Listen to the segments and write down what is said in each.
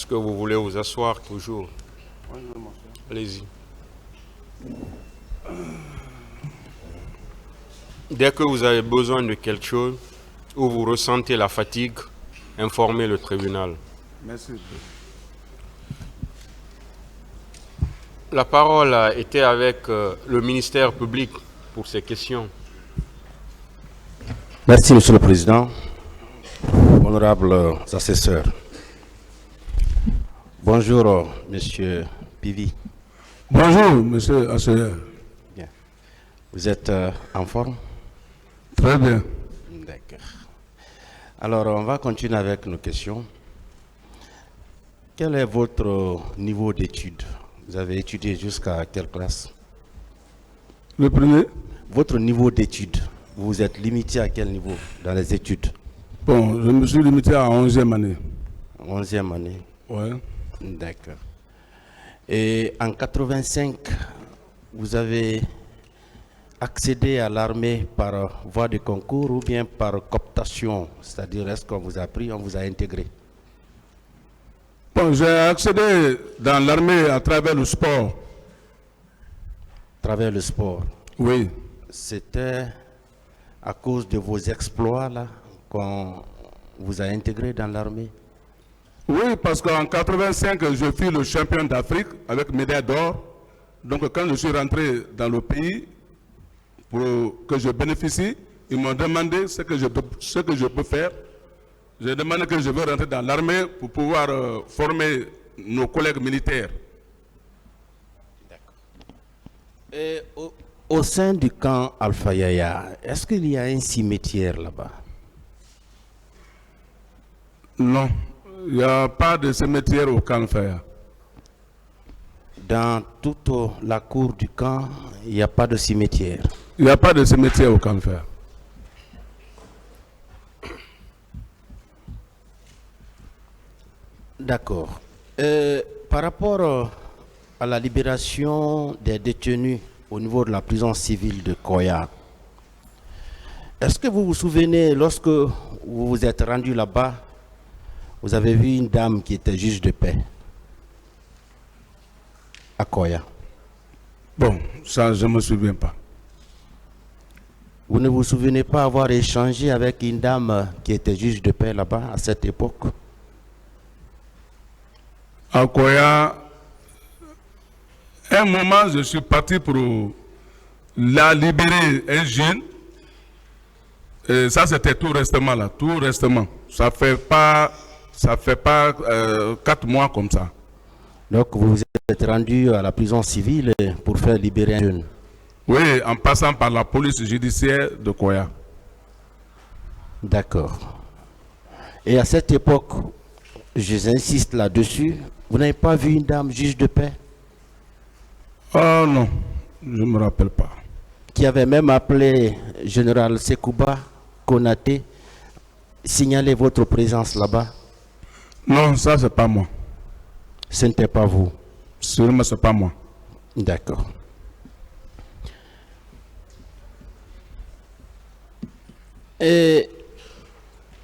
Est-ce que vous voulez vous asseoir toujours? Allez-y. Dès que vous avez besoin de quelque chose ou vous ressentez la fatigue, informez le tribunal. Merci. La parole a été avec le ministère public pour ces questions. Merci, Monsieur le Président. Honorables assesseurs. Bonjour, Monsieur Pivi. Bonjour, Monsieur Assesseur. Bien. Vous êtes en forme? Très bien. D'accord. Alors, on va continuer avec nos questions. Quel est votre niveau d'études? Vous avez étudié jusqu'à quelle classe? Le premier? Votre niveau d'études, vous vous êtes limité à quel niveau dans les études? Bon, je me suis limité à 11e année. 11e année. Ouais. D'accord. Et en 85, vous avez accédé à l'armée par voie de concours ou bien par cooptation? C'est-à-dire, est-ce qu'on vous a pris, on vous a intégré? Bon, j'ai accédé dans l'armée à travers le sport. À travers le sport? Oui. C'était à cause de vos exploits là qu'on vous a intégré dans l'armée? Oui, parce qu'en 85, je fus le champion d'Afrique avec médaille d'or. Donc quand je suis rentré dans le pays, pour que je bénéficie, ils m'ont demandé ce que je peux faire. J'ai demandé que je veux rentrer dans l'armée pour pouvoir former nos collègues militaires. D'accord. Et au sein du camp Alpha Yaya, est-ce qu'il y a un cimetière là-bas? Non, il n'y a pas de cimetière au camp Alpha Yaya. Dans toute la cour du camp, il n'y a pas de cimetière? Il n'y a pas de cimetière au camp Alpha Yaya. D'accord. Par rapport à la libération des détenus au niveau de la prison civile de Koya, est-ce que vous vous souvenez, lorsque vous vous êtes rendu là-bas, vous avez vu une dame qui était juge de paix à Koya? Bon, ça, je ne me souviens pas. Vous ne vous souvenez pas avoir échangé avec une dame qui était juge de paix là-bas à cette époque? À Koya, un moment, je suis parti pour la libérer, un jeune. Et ça, c'était tout récemment là, tout récemment. Ça fait pas 4 mois comme ça. Donc vous vous êtes rendu à la prison civile pour faire libérer un jeune? Oui, en passant par la police judiciaire de Koya. D'accord. Et à cette époque, j'insiste là-dessus, vous n'avez pas vu une dame juge de paix? Oh non, je ne me rappelle pas. Qui avait même appelé général Sekouba Konaté, signaler votre présence là-bas? Non, ça c'est pas moi. Ce n'était pas vous? Sûrement c'est pas moi. D'accord. Et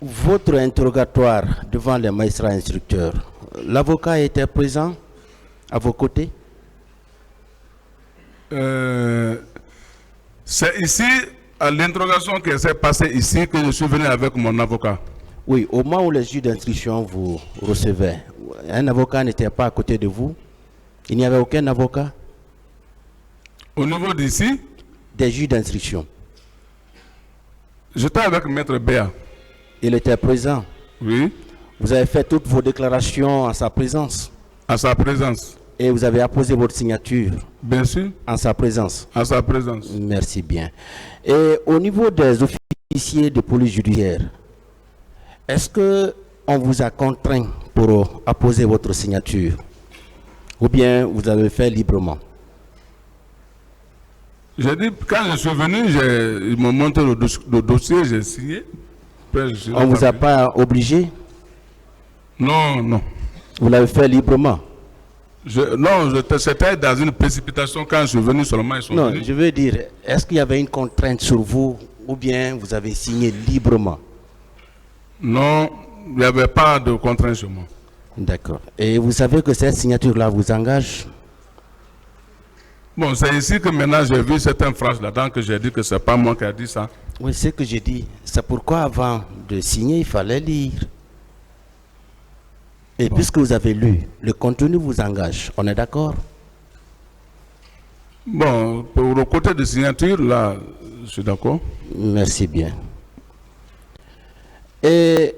votre interrogatoire devant les magistrats instructeurs, l'avocat était présent à vos côtés? C'est ici, à l'interrogation qui s'est passée ici, que je suis venu avec mon avocat. Oui, au moment où les juges d'instruction vous recevaient, un avocat n'était pas à côté de vous? Il n'y avait aucun avocat? Au niveau d'ici? Des juges d'instruction. J'étais avec Maître Béa. Il était présent? Oui. Vous avez fait toutes vos déclarations en sa présence? À sa présence. Et vous avez apposé votre signature? Bien sûr. En sa présence? En sa présence. Merci bien. Et au niveau des officiers de police judiciaire, est-ce qu'on vous a contraint pour apposer votre signature? Ou bien vous avez fait librement? J'ai dit, quand je suis venu, ils m'ont montré le dossier, j'ai signé. On ne vous a pas obligé? Non, non. Vous l'avez fait librement? Non, c'était dans une précipitation quand je suis venu seulement. Ils sont non, venus. Je veux dire, est-ce qu'il y avait une contrainte sur vous ou bien vous avez signé librement? Non, il n'y avait pas de contrainte sur moi. D'accord. Et vous savez que cette signature-là vous engage? Bon, c'est ici que maintenant j'ai vu certaines phrases là-dedans que j'ai dit que c'est pas moi qui a dit ça. Oui, c'est ce que j'ai dit. C'est pourquoi avant de signer, il fallait lire. Et puisque vous avez lu, le contenu vous engage. On est d'accord? Bon, pour le côté de signature, là, je suis d'accord. Merci bien. Et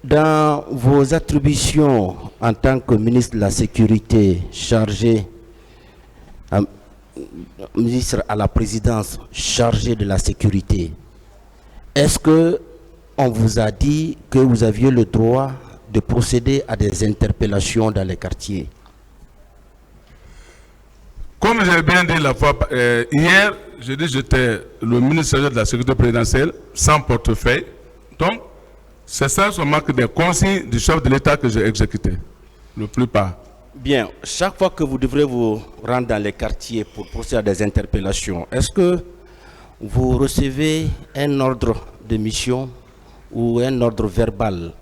dans vos attributions en tant que ministre de la Sécurité chargé, ministre à la présidence chargé de la sécurité, est-ce que on vous a dit que vous aviez le droit de procéder à des interpellations dans les quartiers? Comme j'ai bien dit la fois hier, j'ai dit que j'étais le ministre chargé de la sécurité présidentielle sans portefeuille. Donc, c'est ça seulement que des consignes du chef de l'État que j'ai exécutées, la plupart. Bien, chaque fois que vous devrez vous rendre dans les quartiers pour procéder à des interpellations, est-ce que vous recevez un ordre de mission ou un ordre verbal?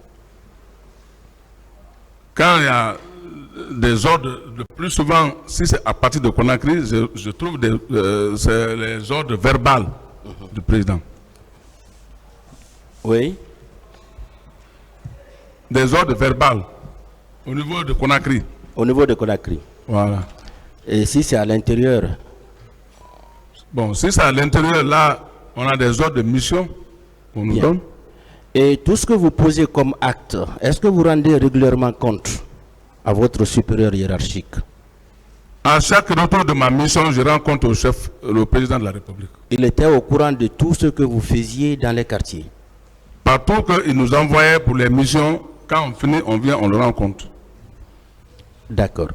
Quand il y a des ordres, le plus souvent, si c'est à partir de Conakry, je trouve c'est les ordres verbaux du président. Oui. Des ordres verbaux au niveau de Conakry. Au niveau de Conakry. Voilà. Et si c'est à l'intérieur? Bon, si c'est à l'intérieur, là, on a des ordres de mission qu'on nous Bien. donne. Et tout ce que vous posez comme acte, est-ce que vous rendez régulièrement compte à votre supérieur hiérarchique? À chaque retour de ma mission, je rends compte au chef, le président de la République. Il était au courant de tout ce que vous faisiez dans les quartiers? Partout qu'il nous envoyait pour les missions, quand on finit, on vient, on le rend compte. D'accord.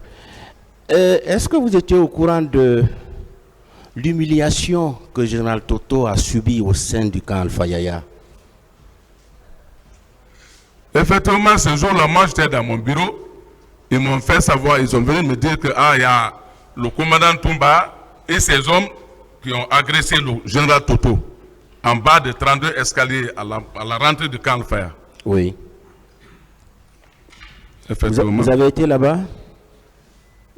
Est-ce que vous étiez au courant de l'humiliation que le général Toto a subie au sein du camp Alpha Yaya? Effectivement, ce jour-là, moi, j'étais dans mon bureau. Ils m'ont fait savoir, ils sont venus me dire que il y a le commandant Toumba et ses hommes qui ont agressé le général Toto en bas de 32 escaliers à la rentrée du camp Alpha. Oui. Effectivement. Vous avez été là-bas?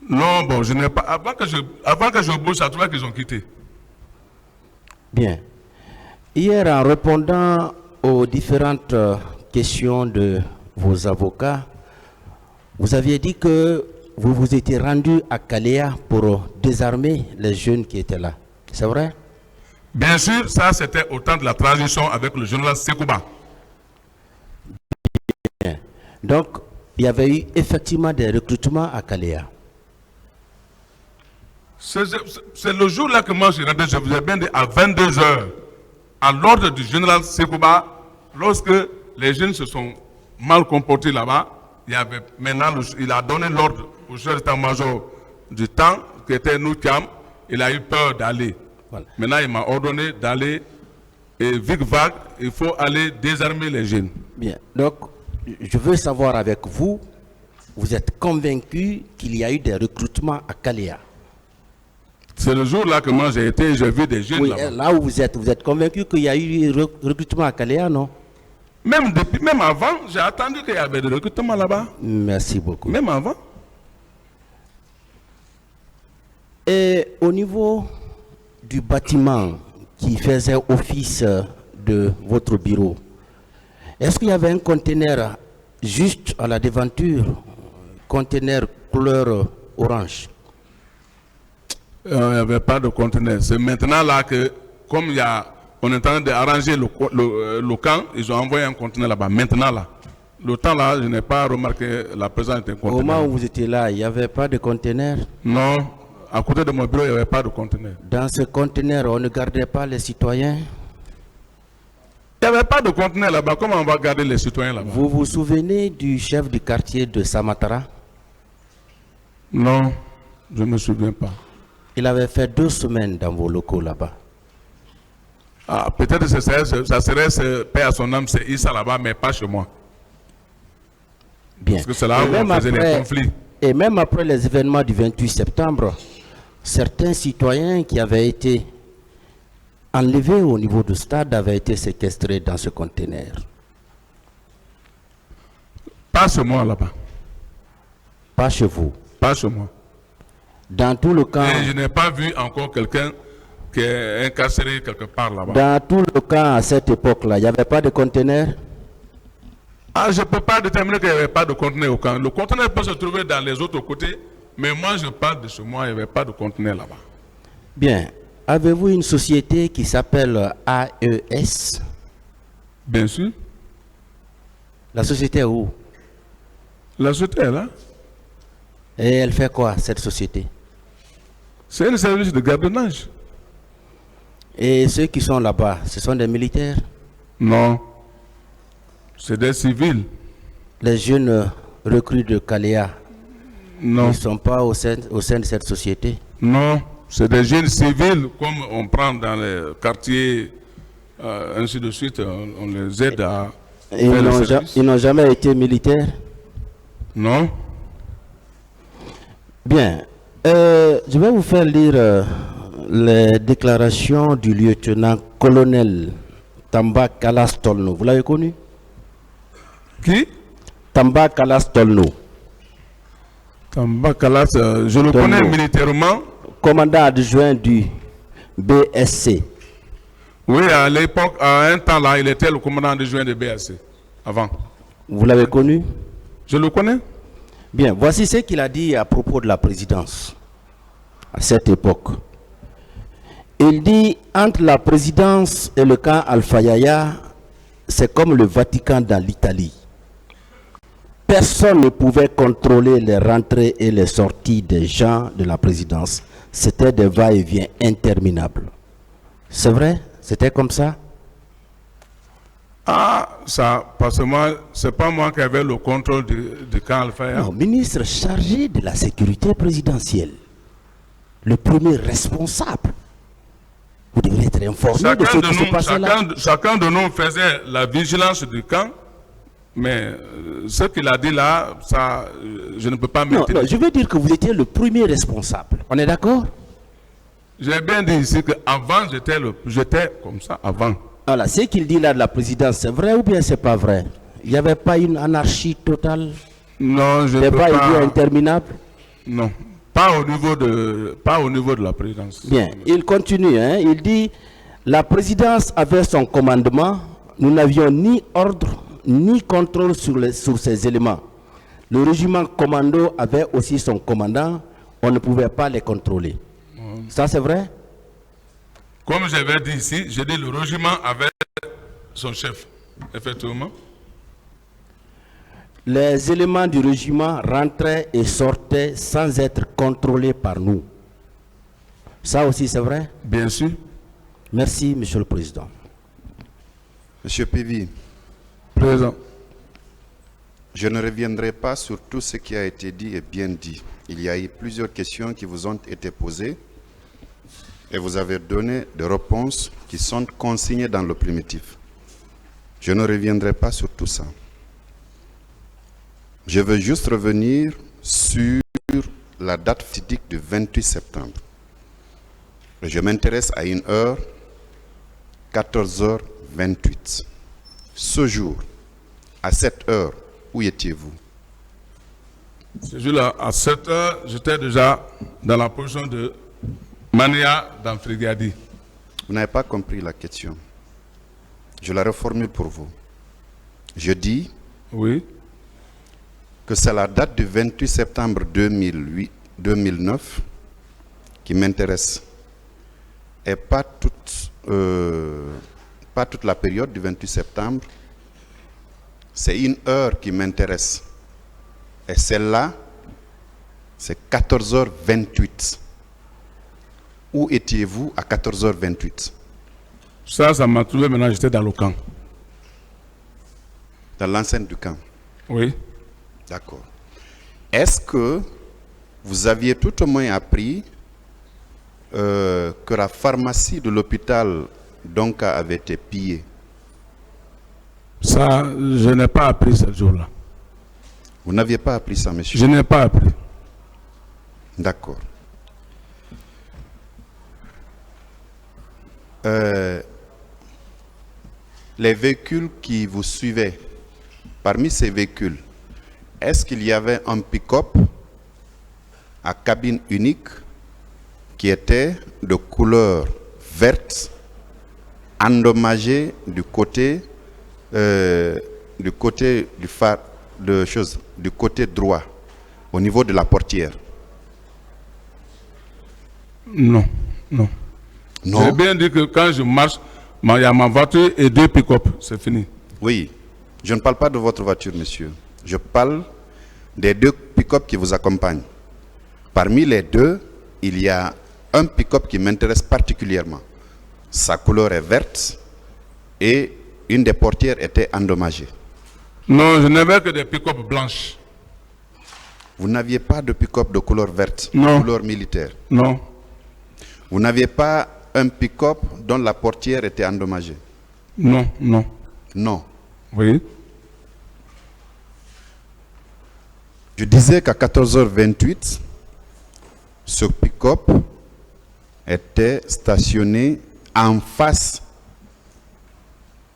Non, bon, je n'ai pas. Avant que je bouge, à toi qu'ils ont quitté. Bien. Hier, en répondant aux différentes questions de vos avocats, vous aviez dit que vous vous étiez rendu à Kalea pour désarmer les jeunes qui étaient là. C'est vrai? Bien sûr, ça c'était au temps de la transition avec le général Sekouba. Bien. Donc, il y avait eu effectivement des recrutements à Kalea. C'est le jour-là que moi je suis rentré, je vous ai bien dit, à 22 h, à l'ordre du général Sekouba, lorsque les jeunes se sont mal comportés là-bas, il a donné l'ordre au chef d'état-major du temps, qui était Noukam, il a eu peur d'aller. Voilà. Maintenant, il m'a ordonné d'aller, et vic-vac, il faut aller désarmer les jeunes. Bien, donc, je veux savoir avec vous, vous êtes convaincu qu'il y a eu des recrutements à Kalea? C'est le jour-là que moi j'ai été, j'ai vu des jeunes oui, là-bas. Là où vous êtes convaincu qu'il y a eu recrutement à Kalea, non? Même avant, j'ai attendu qu'il y avait des recrutements là-bas. Merci beaucoup. Même avant. Et au niveau du bâtiment qui faisait office de votre bureau, est-ce qu'il y avait un conteneur juste à la devanture, conteneur couleur orange? Il n'y avait pas de conteneur. C'est maintenant là que, comme on est en train d'arranger le camp, ils ont envoyé un conteneur là-bas. Maintenant là. Le temps là, je n'ai pas remarqué la présence d'un conteneur. Au moment où vous étiez là, il n'y avait pas de conteneur? Non. À côté de mon bureau, il n'y avait pas de conteneur. Dans ce conteneur, on ne gardait pas les citoyens? Il n'y avait pas de conteneur là-bas. Comment on va garder les citoyens là-bas? Vous vous souvenez du chef du quartier de Samatara? Non, je ne me souviens pas. Il avait fait 2 semaines dans vos locaux là-bas. Ah, peut-être que ça serait, paix à son âme, c'est Issa là-bas, mais pas chez moi. Bien. Parce que c'est là où on faisait les conflits. Et même après les événements du 28 septembre, certains citoyens qui avaient été enlevés au niveau du stade avaient été séquestrés dans ce conteneur. Pas seulement là-bas. Pas chez vous. Pas chez moi. Dans tout le camp, Et je n'ai pas vu encore quelqu'un qui est incarcéré quelque part là-bas. dans tout le camp à cette époque-là, il n'y avait pas de conteneurs? Ah, je ne peux pas déterminer qu'il n'y avait pas de conteneur au camp. Le conteneur peut se trouver dans les autres côtés, mais moi je parle de chez moi, il n'y avait pas de conteneur là-bas. Bien. Avez-vous une société qui s'appelle AES? Bien sûr. La société est où? La société est là. Et elle fait quoi, cette société? C'est un service de gardiennage. Et ceux qui sont là-bas, ce sont des militaires? Non. C'est des civils. Les jeunes recrues de Kalea Non. ne sont pas au sein de cette société? Non. C'est des jeunes civils, comme on prend dans les quartiers, ainsi de suite, on les aide à Et faire le service. ils n'ont jamais été militaires? Non. Bien. Je vais vous faire lire les déclarations du lieutenant-colonel Tamba Kalas Tolno. Vous l'avez connu? Qui? Tamba Kalas Tolno, Tamba Kalas, je le connais militairement. commandant adjoint du BSC. Oui, à l'époque, à un temps là, il était le commandant adjoint de BSC. Avant. Vous l'avez connu? Je le connais. Bien, voici ce qu'il a dit à propos de la présidence à cette époque. Il dit, entre la présidence et le camp Alpha Yaya, c'est comme le Vatican dans l'Italie. Personne ne pouvait contrôler les rentrées et les sorties des gens de la présidence. C'était des va-et-vient interminables. C'est vrai? C'était comme ça? Ah, ça, parce que moi, c'est pas moi qui avais le contrôle du camp Alpha. Non, ministre chargé de la sécurité présidentielle, le premier responsable. Vous devez être informé de ce qui se passait là. Chacun de nous faisait la vigilance du camp, mais ce qu'il a dit là, ça, je ne peux pas Non, maintenir. non, je veux dire que vous étiez le premier responsable. On est d'accord? J'ai bien dit ici qu'avant, j'étais comme ça, avant. Voilà, ce qu'il dit là de la présidence, c'est vrai ou bien c'est pas vrai? Il n'y avait pas une anarchie totale? Non, je ne Des peux va-et-vient pas. interminables? Non, pas au niveau de la présidence. Bien, il continue, hein, il dit, la présidence avait son commandement, nous n'avions ni ordre, ni contrôle sur ces éléments. Le régiment commando avait aussi son commandant, on ne pouvait pas les contrôler. Ça c'est vrai? Comme j'avais dit ici, j'ai dit le régiment avait son chef, effectivement. Les éléments du régiment rentraient et sortaient sans être contrôlés par nous. Ça aussi c'est vrai? Bien sûr. Merci, Monsieur le Président. Monsieur Pévi, Présent. je ne reviendrai pas sur tout ce qui a été dit et bien dit. Il y a eu plusieurs questions qui vous ont été posées et vous avez donné des réponses qui sont consignées dans le primitif. Je ne reviendrai pas sur tout ça. Je veux juste revenir sur la date fatidique du 28 septembre. Je m'intéresse à une heure, 14h28. Ce jour, à cette heure, où étiez-vous? Ce jour-là, à 7 heures, j'étais déjà dans la position de Mania dans Frigadi. Vous n'avez pas compris la question. Je la reformule pour vous. Je dis Oui. que c'est la date du 28 septembre 2009 qui m'intéresse. Et pas toute la période du 28 septembre. C'est une heure qui m'intéresse. Et celle-là, c'est 14h28. Où étiez-vous à 14h28? Ça m'a trouvé maintenant, j'étais dans le camp. Dans l'enceinte du camp. Oui. D'accord. Est-ce que vous aviez tout au moins appris que la pharmacie de l'hôpital Donka avait été pillée? Ça, je n'ai pas appris ce jour-là. Vous n'aviez pas appris ça, monsieur? Je n'ai pas appris. D'accord. Les véhicules qui vous suivaient, parmi ces véhicules, est-ce qu'il y avait un pick-up à cabine unique qui était de couleur verte, endommagé du côté du côté droit, au niveau de la portière. Non, non. Non. J'ai bien dit que quand je marche, il y a ma voiture et 2 pick-up, c'est fini. Oui, je ne parle pas de votre voiture, monsieur. Je parle des 2 pick-up qui vous accompagnent. Parmi les 2, il y a un pick-up qui m'intéresse particulièrement. Sa couleur est verte et une des portières était endommagée. Non, je n'avais que des pick-up blanches. Vous n'aviez pas de pick-up de couleur verte, Non. de couleur militaire. Non, Vous n'aviez pas un pick-up dont la portière était endommagée. non, non. Non. Oui. Je disais qu'à 14h28, ce pick-up était stationné en face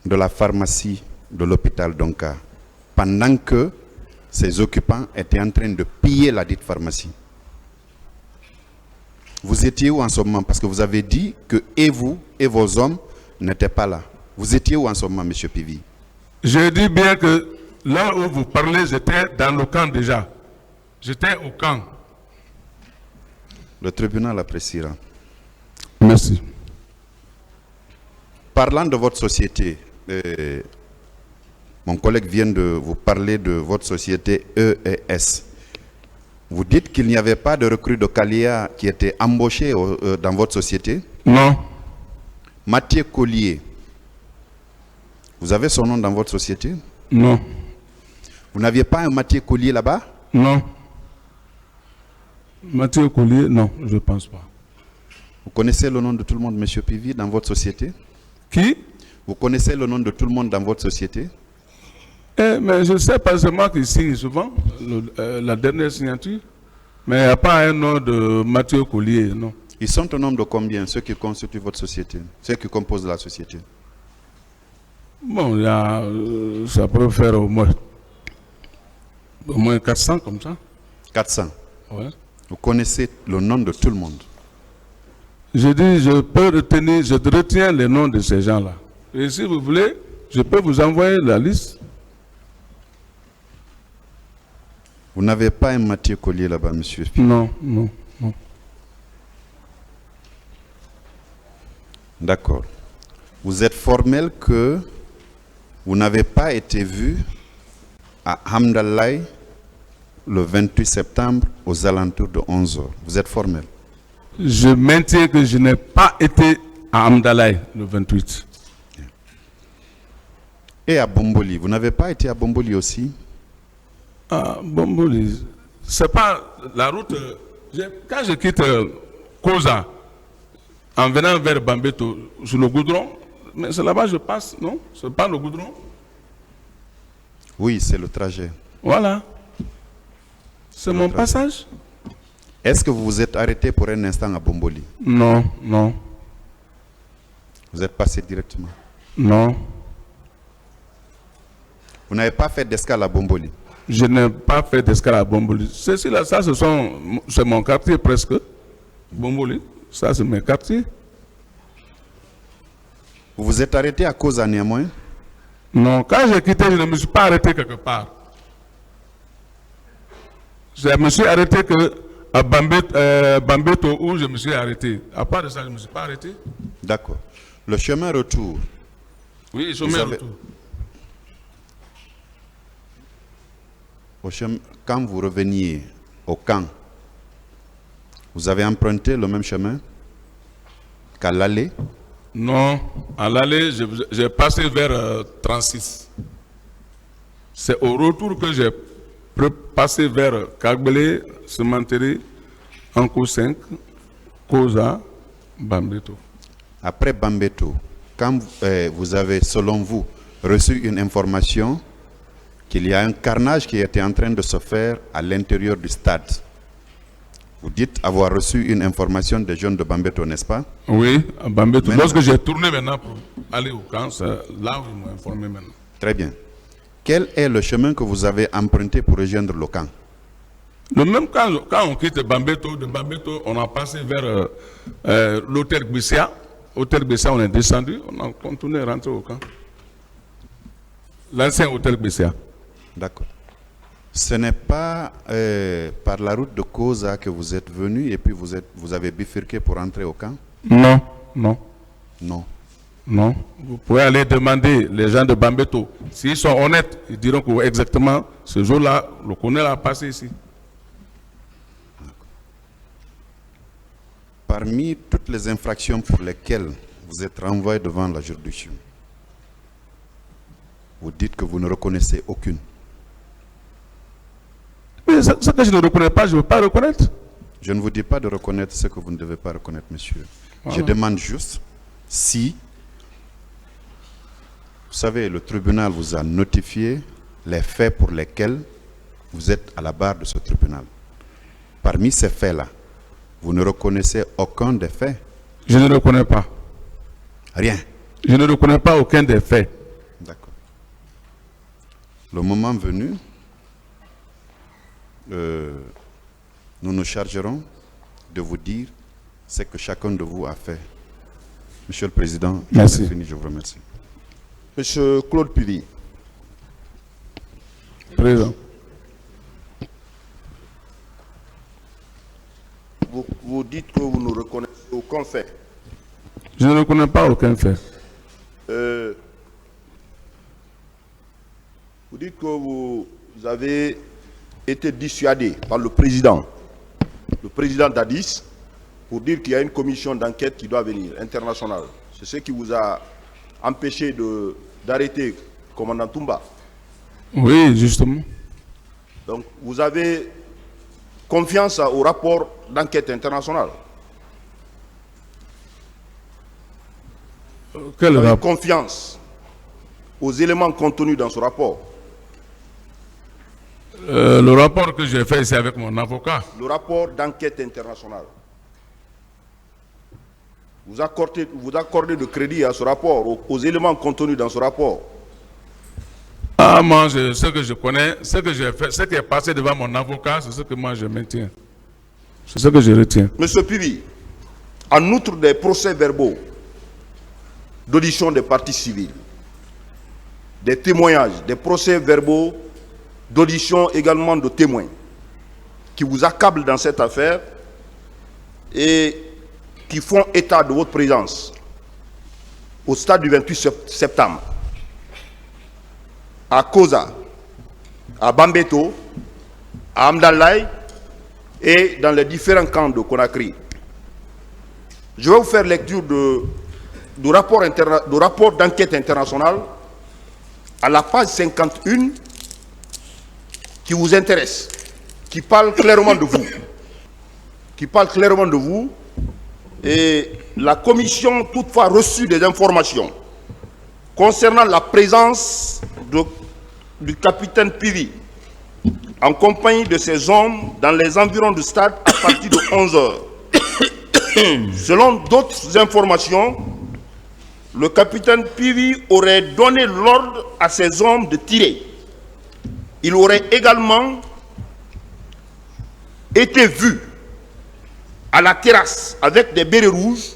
de la pharmacie de l'hôpital Donka, pendant que ses occupants étaient en train de piller la dite pharmacie. Vous étiez où en ce moment? Parce que vous avez dit que et vous et vos hommes n'étaient pas là. Vous étiez où en ce moment, M. Pivi? Je dis bien que là où vous parlez, j'étais dans le camp déjà. J'étais au camp. Le tribunal appréciera. Merci. Parlant de votre société, mon collègue vient de vous parler de votre société EES. Vous dites qu'il n'y avait pas de recrue de Calia qui était embauché dans votre société. Non, Mathieu Collier, vous avez son nom dans votre société? non, Vous n'aviez pas un Mathieu Collier là-bas? non. Mathieu Collier, non, je ne pense pas. Vous connaissez le nom de tout le monde, M. Pivi, dans votre société? Qui? Vous connaissez le nom de tout le monde dans votre société? Mais je sais pas seulement qu'il signe souvent la dernière signature, mais il n'y a pas un nom de Mathieu Collier, non. Ils sont au nombre de combien, ceux qui constituent votre société, ceux qui composent la société? Bon, il y a, ça peut faire au moins 400 comme ça. 400. Ouais. Vous connaissez le nom de tout le monde? Je dis, je retiens les noms de ces gens-là. Et si vous voulez, je peux vous envoyer la liste. Vous n'avez pas un Mathieu Collier là-bas, monsieur? Non, non, non. D'accord. Vous êtes formel que vous n'avez pas été vu à Hamdallah le 28 septembre aux alentours de 11h. Vous êtes formel? Je maintiens que je n'ai pas été à Hamdallah le 28. Et à Bomboli, vous n'avez pas été à Bomboli aussi? Ah, Bomboli, c'est pas la route. Quand je quitte Koza, en venant vers Bambeto, sur le goudron, mais c'est là-bas que je passe, non? C'est pas le goudron? Oui, c'est le trajet. Voilà. C'est mon passage? Est-ce que vous vous êtes arrêté pour un instant à Bomboli? Non, non, Vous êtes passé directement? non. Vous n'avez pas fait d'escale à Bomboli? Je n'ai pas fait d'escale à Bomboli. Ceci-là, ça, c'est mon quartier presque. Bomboli, ça, c'est mes quartiers. Vous vous êtes arrêté à cause à néanmoins? Non, quand j'ai quitté, je ne me suis pas arrêté quelque part. Je me suis arrêté que à Bambeto où je me suis arrêté. À part de ça, je ne me suis pas arrêté. D'accord. Le chemin retour. Oui, je Vous me avez- retour. Quand vous reveniez au camp, vous avez emprunté le même chemin qu'à l'aller? Non, à l'aller, j'ai passé vers 36. C'est au retour que j'ai passé vers Kagbele, Sementeri, Anko 5, Koza, Bambeto. Après Bambeto, quand vous avez, selon vous, reçu une information qu'il y a un carnage qui était en train de se faire à l'intérieur du stade, vous dites avoir reçu une information des jeunes de Bambeto, n'est-ce pas? Oui, à Bambeto. Maintenant. Lorsque j'ai tourné maintenant pour aller au camp, c'est là où ils m'ont informé maintenant. Très bien. Quel est le chemin que vous avez emprunté pour rejoindre le camp? Le même quand on quitte Bambeto, de Bambeto, on a passé vers l'hôtel Gbissia. Hôtel Gbissia, on est descendu, on a continué à rentrer au camp. L'ancien hôtel Gbissia. D'accord. Ce n'est pas par la route de Koza que vous êtes venu et puis vous avez bifurqué pour entrer au camp? Non, non. Non. Non. Vous pouvez aller demander les gens de Bambeto. S'ils sont honnêtes, ils diront que exactement ce jour-là, le colonel a passé ici. Parmi toutes les infractions pour lesquelles vous êtes renvoyé devant la juridiction, vous dites que vous ne reconnaissez aucune. Mais ce que je ne reconnais pas, je ne veux pas reconnaître. Je ne vous dis pas de reconnaître ce que vous ne devez pas reconnaître, monsieur. Voilà. Je demande juste si, vous savez, le tribunal vous a notifié les faits pour lesquels vous êtes à la barre de ce tribunal. Parmi ces faits-là, vous ne reconnaissez aucun des faits? Je ne reconnais pas. Rien. Je ne reconnais pas aucun des faits. D'accord. Le moment venu, nous nous chargerons de vous dire ce que chacun de vous a fait. Monsieur le Président, merci. Fini, je vous remercie. Monsieur Claude Pili. Président. Vous dites que vous ne reconnaissez aucun fait. Je ne reconnais pas aucun fait. Vous dites que vous avez été dissuadé par le président d'Addis, pour dire qu'il y a une commission d'enquête qui doit venir, internationale. C'est ce qui vous a empêché d'arrêter commandant Toumba. Oui, justement. Donc vous avez confiance au rapport d'enquête internationale. Quel Vous avez rapport? confiance aux éléments contenus dans ce rapport. Le rapport que j'ai fait, c'est avec mon avocat. Le rapport d'enquête internationale. Vous accordez de crédit à ce rapport, aux éléments contenus dans ce rapport. Ah, moi, ce que je connais, ce que j'ai fait, ce qui est passé devant mon avocat, c'est ce que moi je maintiens. C'est ce que je retiens. Monsieur Pivi, en outre des procès-verbaux d'audition des parties civiles, des témoignages, des procès-verbaux d'audition également de témoins qui vous accablent dans cette affaire et qui font état de votre présence au stade du 28 septembre à Koza, à Bambeto, à Amdalaï et dans les différents camps de Conakry. Je vais vous faire lecture du rapport d'enquête internationale à la page 51 qui vous intéresse, qui parle clairement de vous. Qui parle clairement de vous. Et la commission toutefois reçu des informations concernant la présence du capitaine Pivi en compagnie de ses hommes dans les environs du stade à partir de 11 h. Selon d'autres informations, le capitaine Pivi aurait donné l'ordre à ses hommes de tirer. Il aurait également été vu à la terrasse avec des bérets rouges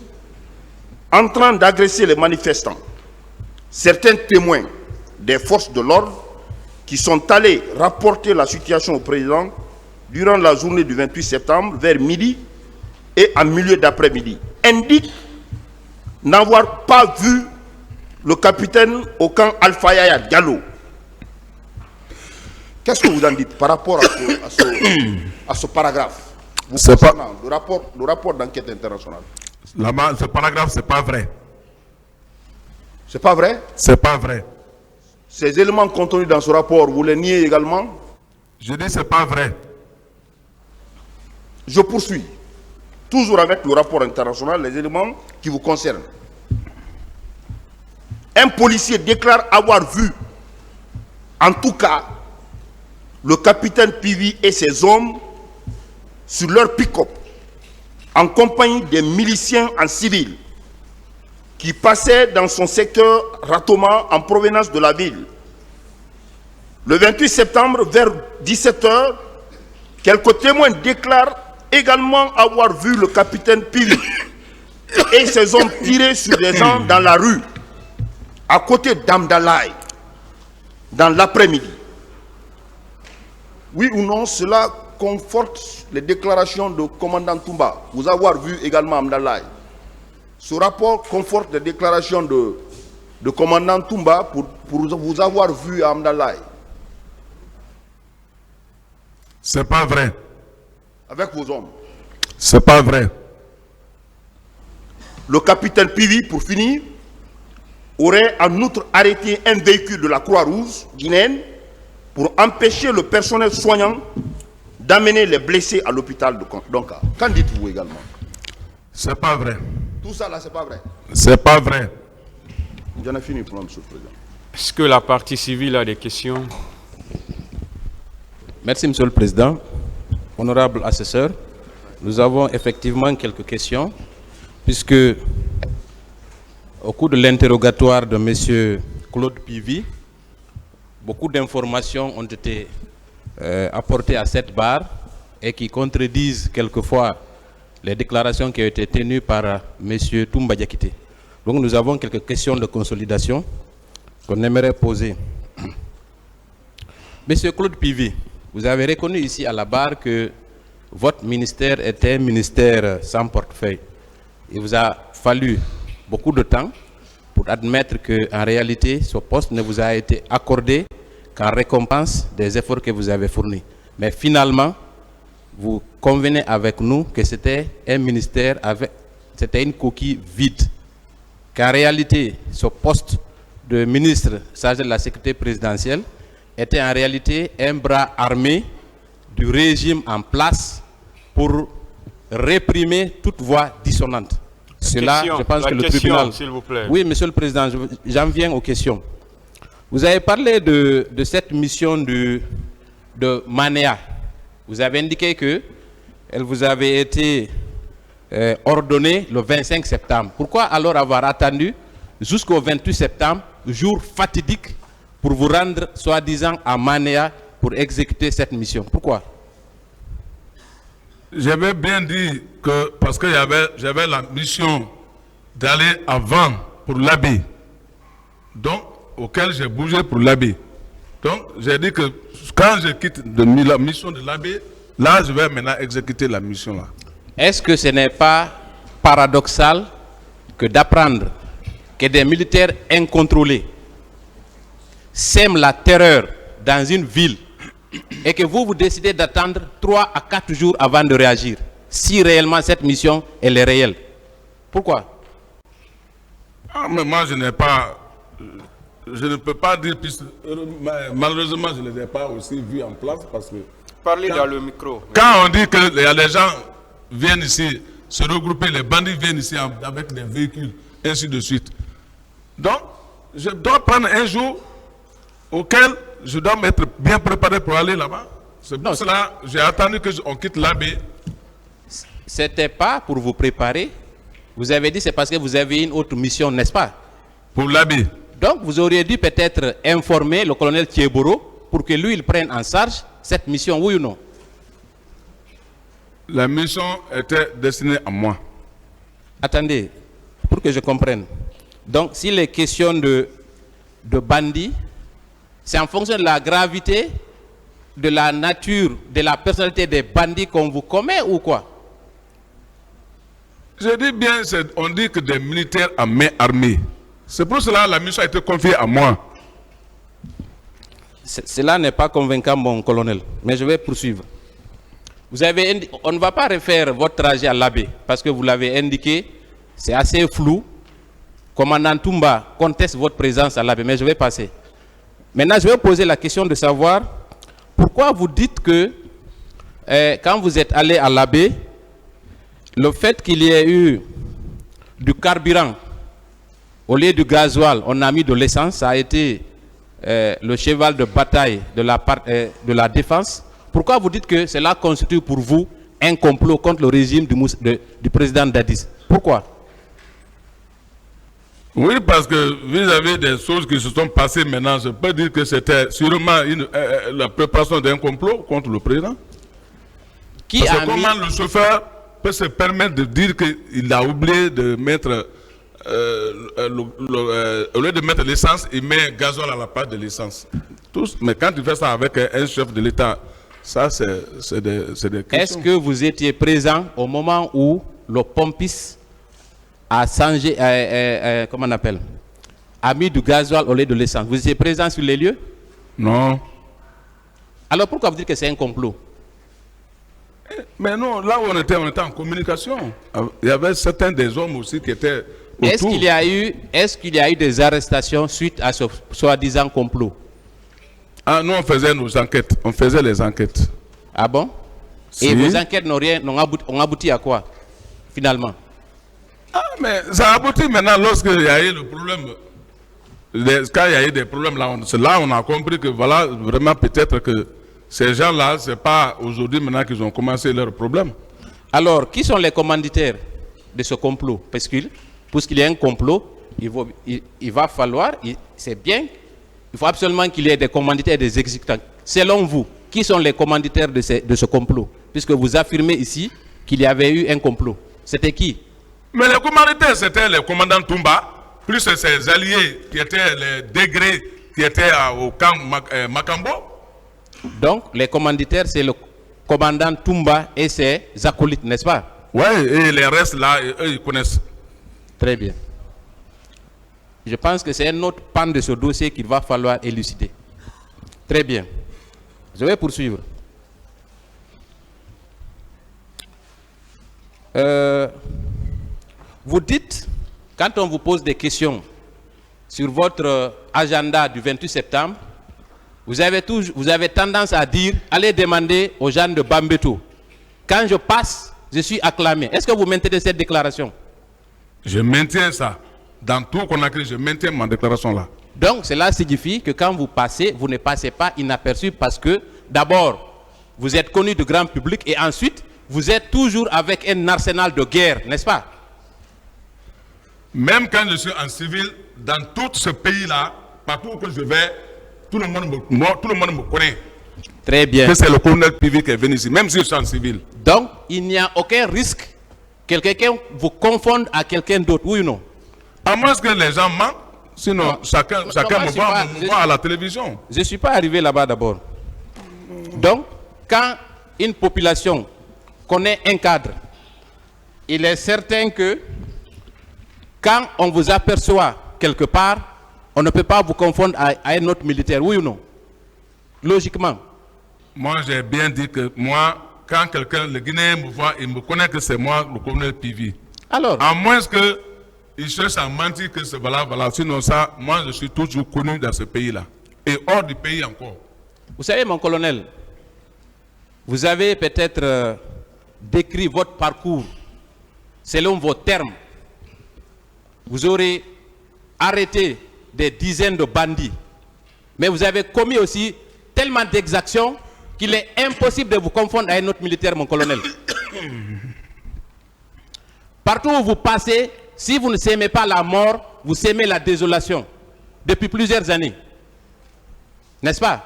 en train d'agresser les manifestants. Certains témoins des forces de l'ordre qui sont allés rapporter la situation au président durant la journée du 28 septembre vers midi et en milieu d'après-midi indiquent n'avoir pas vu le capitaine au camp Alpha Yaya Diallo. Qu'est-ce que vous en dites par rapport à ce paragraphe? C'est pas... Le rapport d'enquête internationale. Là-bas, ce paragraphe, c'est pas vrai. C'est pas vrai? C'est pas vrai. Ces éléments contenus dans ce rapport, vous les niez également? Je dis c'est pas vrai. Je poursuis. Toujours avec le rapport international, les éléments qui vous concernent. Un policier déclare avoir vu, en tout cas, le capitaine Pivi et ses hommes sur leur pick-up, en compagnie des miliciens en civil, qui passaient dans son secteur Ratoma en provenance de la ville. Le 28 septembre, vers 17 h, Quelques témoins déclarent également avoir vu le capitaine Pili et ses hommes tirer sur des gens dans la rue, à côté d'Amdalaï, dans l'après-midi. Oui ou non, cela conforte les déclarations de commandant Toumba, vous avoir vu également Amdalaï. Ce rapport conforte les déclarations de commandant Toumba pour vous avoir vu à Amdalaï. C'est pas vrai. Avec vos hommes. C'est pas vrai. Le capitaine Pivi, pour finir, aurait en outre arrêté un véhicule de la Croix-Rouge guinéenne pour empêcher le personnel soignant d'amener les blessés à l'hôpital de Donka. Qu'en dites-vous également? C'est pas vrai. Tout ça là, c'est pas vrai. C'est pas vrai. J'en ai fini pour M. le Président. Est-ce que la partie civile a des questions? Merci, Monsieur le Président. Honorable assesseur, nous avons effectivement quelques questions, puisque au cours de l'interrogatoire de M. Claude Pivi, beaucoup d'informations ont été apportées à cette barre et qui contredisent quelquefois les déclarations qui ont été tenues par M. Toumba Diakité. Donc nous avons quelques questions de consolidation qu'on aimerait poser. Monsieur Claude Pivi, vous avez reconnu ici à la barre que votre ministère était un ministère sans portefeuille. Il vous a fallu beaucoup de temps pour admettre qu'en réalité, ce poste ne vous a été accordé qu'en récompense des efforts que vous avez fournis. Mais finalement, vous convenez avec nous que c'était un ministère c'était une coquille vide. Qu'en réalité, ce poste de ministre chargé de la sécurité présidentielle était en réalité un bras armé du régime en place pour réprimer toute voix dissonante. Cela, je pense que le tribunal... s'il vous plaît. Oui, Monsieur le Président, j'en viens aux questions. Vous avez parlé de cette mission de Manéa. Vous avez indiqué qu'elle vous avait été ordonnée le 25 septembre. Pourquoi alors avoir attendu jusqu'au 28 septembre, jour fatidique, pour vous rendre, soi-disant, à Manéa pour exécuter cette mission? Pourquoi? J'avais bien dit que, parce que j'avais la mission d'aller avant pour l'abbé, donc auquel j'ai bougé pour l'abbé. Donc j'ai dit que quand je quitte la mission de l'abbé, là je vais maintenant exécuter la mission là. Est-ce que ce n'est pas paradoxal que d'apprendre que des militaires incontrôlés sèment la terreur dans une ville et que vous décidez d'attendre 3 à 4 jours avant de réagir, si réellement cette mission elle est réelle? Pourquoi? Mais moi je n'ai pas, je ne peux pas dire, puisque malheureusement je ne les ai pas aussi vus en place, parce que Parlez dans le micro. quand on dit que les gens viennent ici se regrouper, les bandits viennent ici avec des véhicules, ainsi de suite. Donc je dois prendre un jour auquel je dois m'être bien préparé pour aller là-bas. C'est pour cela que j'ai attendu qu'on quitte l'abbé. C'était pas pour vous préparer. Vous avez dit c'est parce que vous avez une autre mission, n'est-ce pas? Pour l'abbé. Donc vous auriez dû peut-être informer le colonel Thieboro pour que lui il prenne en charge cette mission, oui ou non? La mission était destinée à moi. Attendez, pour que je comprenne. Donc s'il est question de bandits, c'est en fonction de la gravité, de la nature, de la personnalité des bandits qu'on vous commet ou quoi? Je dis bien, on dit que des militaires à main armée. C'est pour cela que la mission a été confiée à moi. Cela n'est pas convaincant, mon colonel, mais je vais poursuivre. On ne va pas refaire votre trajet à l'abbé, parce que vous l'avez indiqué, c'est assez flou. Commandant Toumba conteste votre présence à l'abbé, mais je vais passer. Maintenant, je vais poser la question de savoir pourquoi vous dites que quand vous êtes allé à l'abbé, le fait qu'il y ait eu du carburant au lieu du gasoil, on a mis de l'essence, ça a été le cheval de bataille de la défense. Pourquoi vous dites que cela constitue pour vous un complot contre le régime du président Dadis? Pourquoi? Oui, parce que vis-à-vis des choses qui se sont passées maintenant, je peux dire que c'était sûrement la préparation d'un complot contre le président. Qui Parce a que comment le chauffeur peut se permettre de dire qu'il a oublié de mettre, au lieu de mettre l'essence, il met gazole à la place de l'essence. Mais quand tu fais ça avec un chef de l'État, ça c'est des questions. Est-ce que vous étiez présent au moment où le pompiste a changé, comment on appelle, a mis du gasoil au lieu de l'essence? Vous étiez présent sur les lieux? Non. Alors pourquoi vous dites que c'est un complot? Mais non, là où on était en communication. Il y avait certains des hommes aussi qui étaient autour. Est-ce qu'il y a eu des arrestations suite à ce soi-disant complot? Ah, nous, on faisait nos enquêtes. On faisait les enquêtes. Ah bon? Si. Et vos enquêtes ont abouti à quoi, finalement? Ah, mais ça a abouti maintenant lorsqu'il y a eu le problème. Quand il y a eu des problèmes, c'est là on a compris que voilà, vraiment peut-être que ces gens-là, ce n'est pas aujourd'hui maintenant qu'ils ont commencé leurs problèmes. Alors, qui sont les commanditaires de ce complot? Puisqu'il y a un complot, il va falloir, c'est bien, il faut absolument qu'il y ait des commanditaires et des exécutants. Selon vous, qui sont les commanditaires de ce complot? Puisque vous affirmez ici qu'il y avait eu un complot. C'était qui? Mais les commanditaires, c'était le commandant Toumba, plus ses alliés qui étaient les degrés qui étaient au camp Makambo. Donc, les commanditaires, c'est le commandant Toumba et ses acolytes, n'est-ce pas? Oui, et les restes là, eux, ils connaissent. Très bien. Je pense que c'est un autre pan de ce dossier qu'il va falloir élucider. Très bien. Je vais poursuivre. Vous dites, quand on vous pose des questions sur votre agenda du 28 septembre, vous avez tendance à dire, allez demander aux gens de Bambeto. Quand je passe, je suis acclamé. Est-ce que vous maintenez cette déclaration? Je maintiens ça. Dans tout Conakry, je maintiens ma déclaration là. Donc, cela signifie que quand vous passez, vous ne passez pas inaperçu parce que, d'abord, vous êtes connu du grand public et ensuite, vous êtes toujours avec un arsenal de guerre, n'est-ce pas? Même quand je suis en civil, dans tout ce pays-là, partout où je vais, tout le monde me connaît. Très bien. Que c'est le colonel Pivi qui est venu ici, même si je suis en civil. Donc, il n'y a aucun risque que quelqu'un vous confonde à quelqu'un d'autre, oui ou non? À moins que les gens mentent, sinon non, chacun me voit à la télévision. Je ne suis pas arrivé là-bas d'abord. Donc, quand une population connaît un cadre, il est certain que quand on vous aperçoit quelque part, on ne peut pas vous confondre à un autre militaire, oui ou non? Logiquement. Moi, j'ai bien dit que moi, quand quelqu'un, le Guinéen me voit, il me connaît que c'est moi, le colonel Pivi. Alors, à moins qu'il cherche à mentir que c'est voilà. Sinon ça, moi, je suis toujours connu dans ce pays-là. Et hors du pays encore. Vous savez, mon colonel, vous avez peut-être décrit votre parcours selon vos termes. Vous aurez arrêté des dizaines de bandits. Mais vous avez commis aussi tellement d'exactions qu'il est impossible de vous confondre à un autre militaire, mon colonel. Partout où vous passez, si vous ne s'aimez pas la mort, vous s'aimez la désolation. Depuis plusieurs années. N'est-ce pas?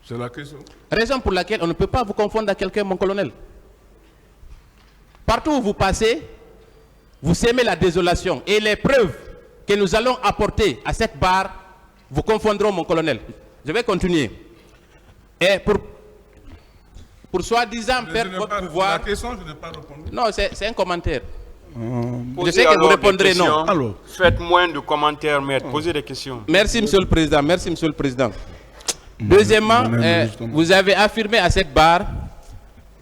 C'est la question. Raison pour laquelle on ne peut pas vous confondre à quelqu'un, mon colonel. Partout où vous passez, vous s'aimez la désolation. Et les preuves que nous allons apporter à cette barre vous confondront, mon colonel. Je vais continuer. Et pour soi-disant perdre votre pouvoir... La question, je n'ai pas répondu. Non, c'est un commentaire. Je Posez sais que vous alors répondrez des non. questions. Alors. Faites moins de commentaires, maître. Posez des questions. Merci, monsieur le président. Merci, monsieur le président. Deuxièmement, vous avez affirmé à cette barre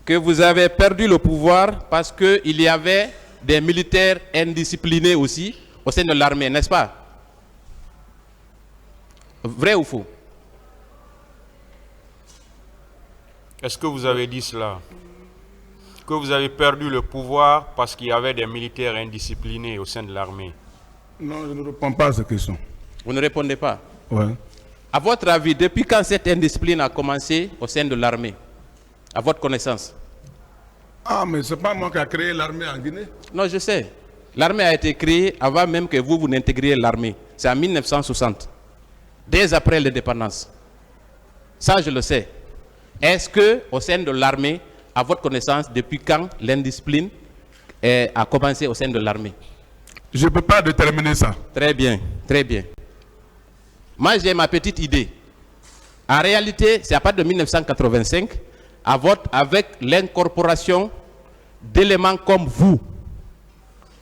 que vous avez perdu le pouvoir parce qu'il y avait des militaires indisciplinés aussi au sein de l'armée, n'est-ce pas? Vrai ou faux? Est-ce que vous avez dit cela? Que vous avez perdu le pouvoir parce qu'il y avait des militaires indisciplinés au sein de l'armée? Non, je ne réponds pas à cette question. Vous ne répondez pas? Ouais. À votre avis, depuis quand cette indiscipline a commencé au sein de l'armée? À votre connaissance? Ah, mais ce n'est pas moi qui ai créé l'armée en Guinée. Non, je sais. L'armée a été créée avant même que vous n'intégriez l'armée. C'est en 1960, dès après l'indépendance. Ça, je le sais. Est-ce que, au sein de l'armée, à votre connaissance, depuis quand l'indiscipline a commencé au sein de l'armée? Je ne peux pas déterminer ça. Très bien, très bien. Moi, j'ai ma petite idée. En réalité, c'est à partir de 1985, avec l'incorporation d'éléments comme vous.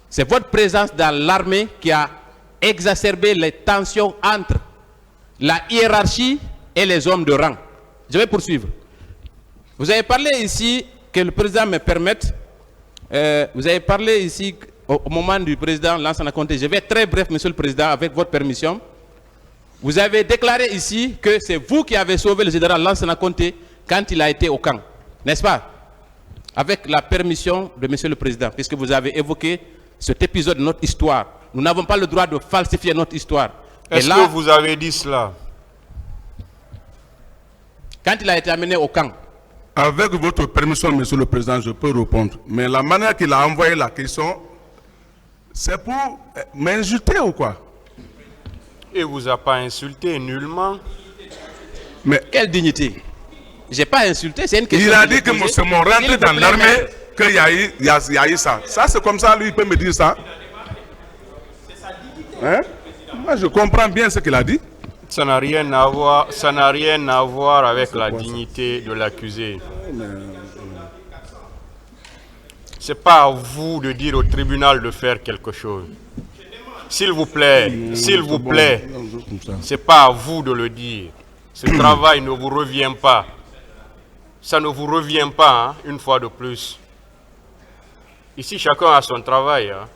C'est votre présence dans l'armée qui a exacerbé les tensions entre la hiérarchie et les hommes de rang. Je vais poursuivre. Vous avez parlé ici, que le président me permette, vous avez parlé ici au moment du président Lansana Conté. Je vais être très bref, monsieur le président, avec votre permission. Vous avez déclaré ici que c'est vous qui avez sauvé le général Lansana Conté quand il a été au camp, n'est-ce pas? Avec la permission de monsieur le président, puisque vous avez évoqué cet épisode de notre histoire. Nous n'avons pas le droit de falsifier notre histoire. Est-ce que vous avez dit cela? Quand il a été amené au camp. Avec votre permission, monsieur le président, je peux répondre. Mais la manière qu'il a envoyé la question, c'est pour m'insulter ou quoi? Il ne vous a pas insulté nullement. Mais quelle dignité? Je n'ai pas insulté, c'est une question. Il a dit que c'est mon rentré dans l'armée qu'il y a eu ça. Ça, c'est comme ça, lui, il peut me dire ça. Hein? Moi, je comprends bien ce qu'il a dit. Ça n'a rien à voir avec la dignité de l'accusé. Ce n'est pas à vous de dire au tribunal de faire quelque chose. S'il vous plaît, ce n'est pas à vous de le dire. Ce travail ne vous revient pas. Ça ne vous revient pas, hein, une fois de plus. Ici, chacun a son travail, hein,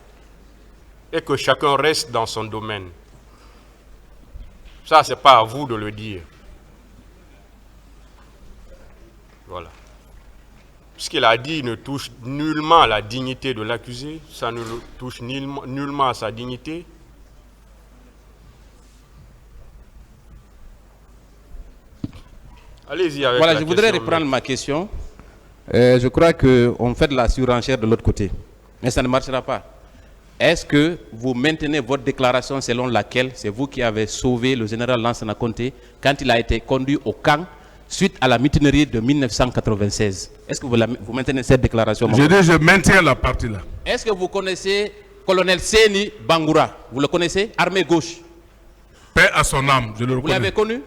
et que chacun reste dans son domaine. Ça, ce n'est pas à vous de le dire. Voilà. Ce qu'il a dit ne touche nullement à la dignité de l'accusé. Ça ne touche nullement à sa dignité. Allez-y avec voilà, la je voudrais reprendre ma question. Je crois qu'on fait de la surenchère de l'autre côté. Mais ça ne marchera pas. Est-ce que vous maintenez votre déclaration selon laquelle c'est vous qui avez sauvé le général Lansana Conté quand il a été conduit au camp suite à la mutinerie de 1996? Est-ce que vous maintenez cette déclaration? Je maintiens la partie là. Est-ce que vous connaissez colonel Seni Bangoura? Vous le connaissez? Armée gauche. Paix à son âme, je le reconnais. Vous l'avez connu?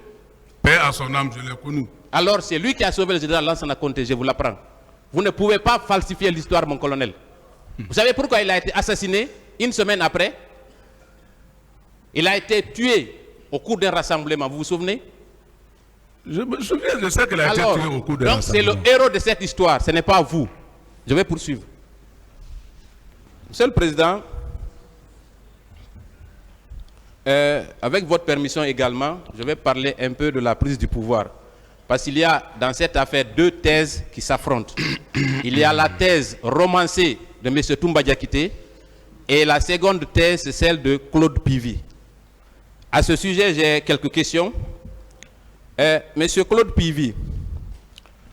Paix à son âme, je l'ai connu. Alors c'est lui qui a sauvé le général Lansana Conté, je vous l'apprends. Vous ne pouvez pas falsifier l'histoire, mon colonel. Vous savez pourquoi il a été assassiné une semaine après? Il a été tué au cours d'un rassemblement, vous vous souvenez? Je me souviens de ça qu'il a été tué au cours d'un rassemblement. Donc c'est le héros de cette histoire, ce n'est pas vous. Je vais poursuivre. Monsieur le Président, avec votre permission également, je vais parler un peu de la prise du pouvoir. Parce qu'il y a dans cette affaire deux thèses qui s'affrontent. Il y a la thèse romancée de M. Toumba Diakité et la seconde thèse, c'est celle de Claude Pivy. À ce sujet, j'ai quelques questions. Monsieur Claude Pivy,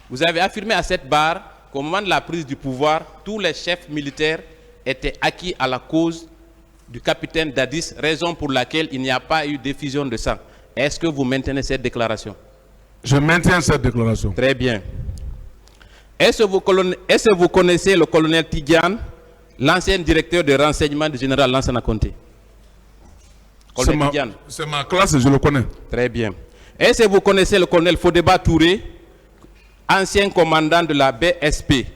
vous avez affirmé à cette barre qu'au moment de la prise du pouvoir, tous les chefs militaires étaient acquis à la cause du capitaine Dadis, raison pour laquelle il n'y a pas eu d'effusion de sang. Est-ce que vous maintenez cette déclaration? Je maintiens cette déclaration. Très bien. Est-ce que vous connaissez le colonel Tidiane, l'ancien directeur de renseignement du général Lansana Conté? C'est ma classe, je le connais. Très bien. Est-ce que vous connaissez le colonel Fodeba Touré, ancien commandant de la BSP,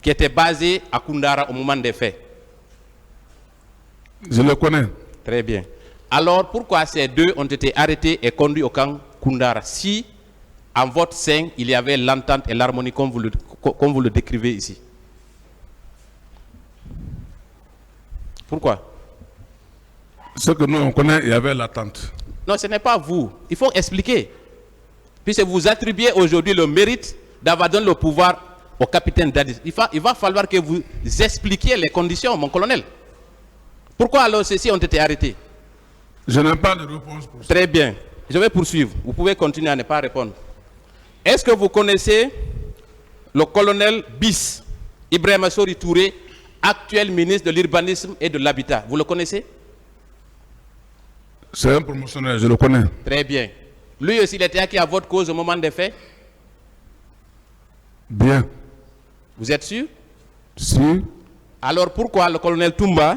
qui était basé à Koundara au moment des faits? Je le connais. Très bien. Alors, pourquoi ces deux ont été arrêtés et conduits au camp Koundara si, en votre sein, il y avait l'entente et l'harmonie comme vous le décrivez ici? Pourquoi? Ce que nous, on connaît, il y avait l'attente. Non, ce n'est pas vous. Il faut expliquer. Puisque vous attribuez aujourd'hui le mérite d'avoir donné le pouvoir au capitaine Dadis. Il va falloir que vous expliquiez les conditions, mon colonel. Pourquoi alors ceux-ci ont été arrêtés? Je n'ai pas de réponse pour ça. Très bien. Je vais poursuivre. Vous pouvez continuer à ne pas répondre. Est-ce que vous connaissez le colonel Bis, Ibrahima Sori Touré, actuel ministre de l'Urbanisme et de l'Habitat? Vous le connaissez? C'est un promotionnaire, je le connais. Très bien. Lui aussi, il était acquis à votre cause au moment des faits? Bien. Vous êtes sûr? Sûr. Alors pourquoi le colonel Toumba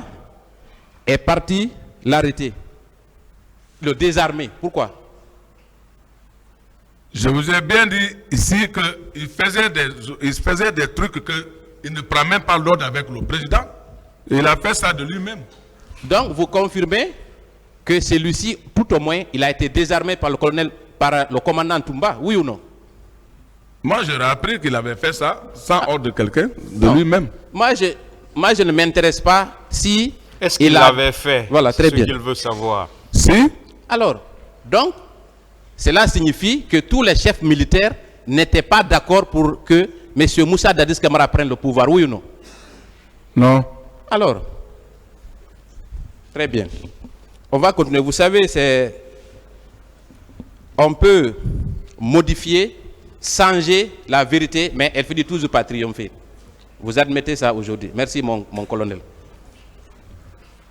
est parti l'arrêter, le désarmer? Pourquoi? Je vous ai bien dit ici qu'il faisait des trucs qu'il ne prend même pas l'ordre avec le président. Et il a fait ça de lui-même. Donc vous confirmez que celui-ci, tout au moins, il a été désarmé par le commandant Toumba, oui ou non? Moi, j'aurais appris qu'il avait fait ça sans ordre de quelqu'un, de lui-même. Moi, je ne m'intéresse pas si... Est-ce qu'il l'avait fait? Voilà, très bien. Ce qu'il veut savoir. Si. Alors, donc, cela signifie que tous les chefs militaires n'étaient pas d'accord pour que M. Moussa Dadis Camara prenne le pouvoir, oui ou non? Non. Alors, très bien. On va continuer. Vous savez, on peut modifier, changer la vérité, mais elle finit toujours par triompher. Vous admettez ça aujourd'hui. Merci, mon colonel.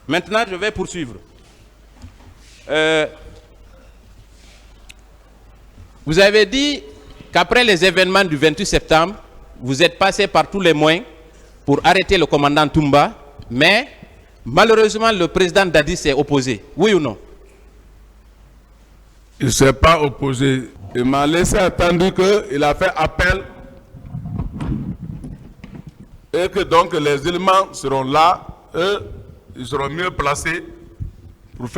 Maintenant, je vais poursuivre. Vous avez dit qu'après les événements du 28 septembre, vous êtes passé par tous les moyens pour arrêter le commandant Toumba, mais malheureusement, le président Dadis s'est opposé. Oui ou non? Il ne s'est pas opposé. Il m'a laissé attendre qu'il a fait appel et que donc les éléments seront là, eux, ils seront mieux placés pour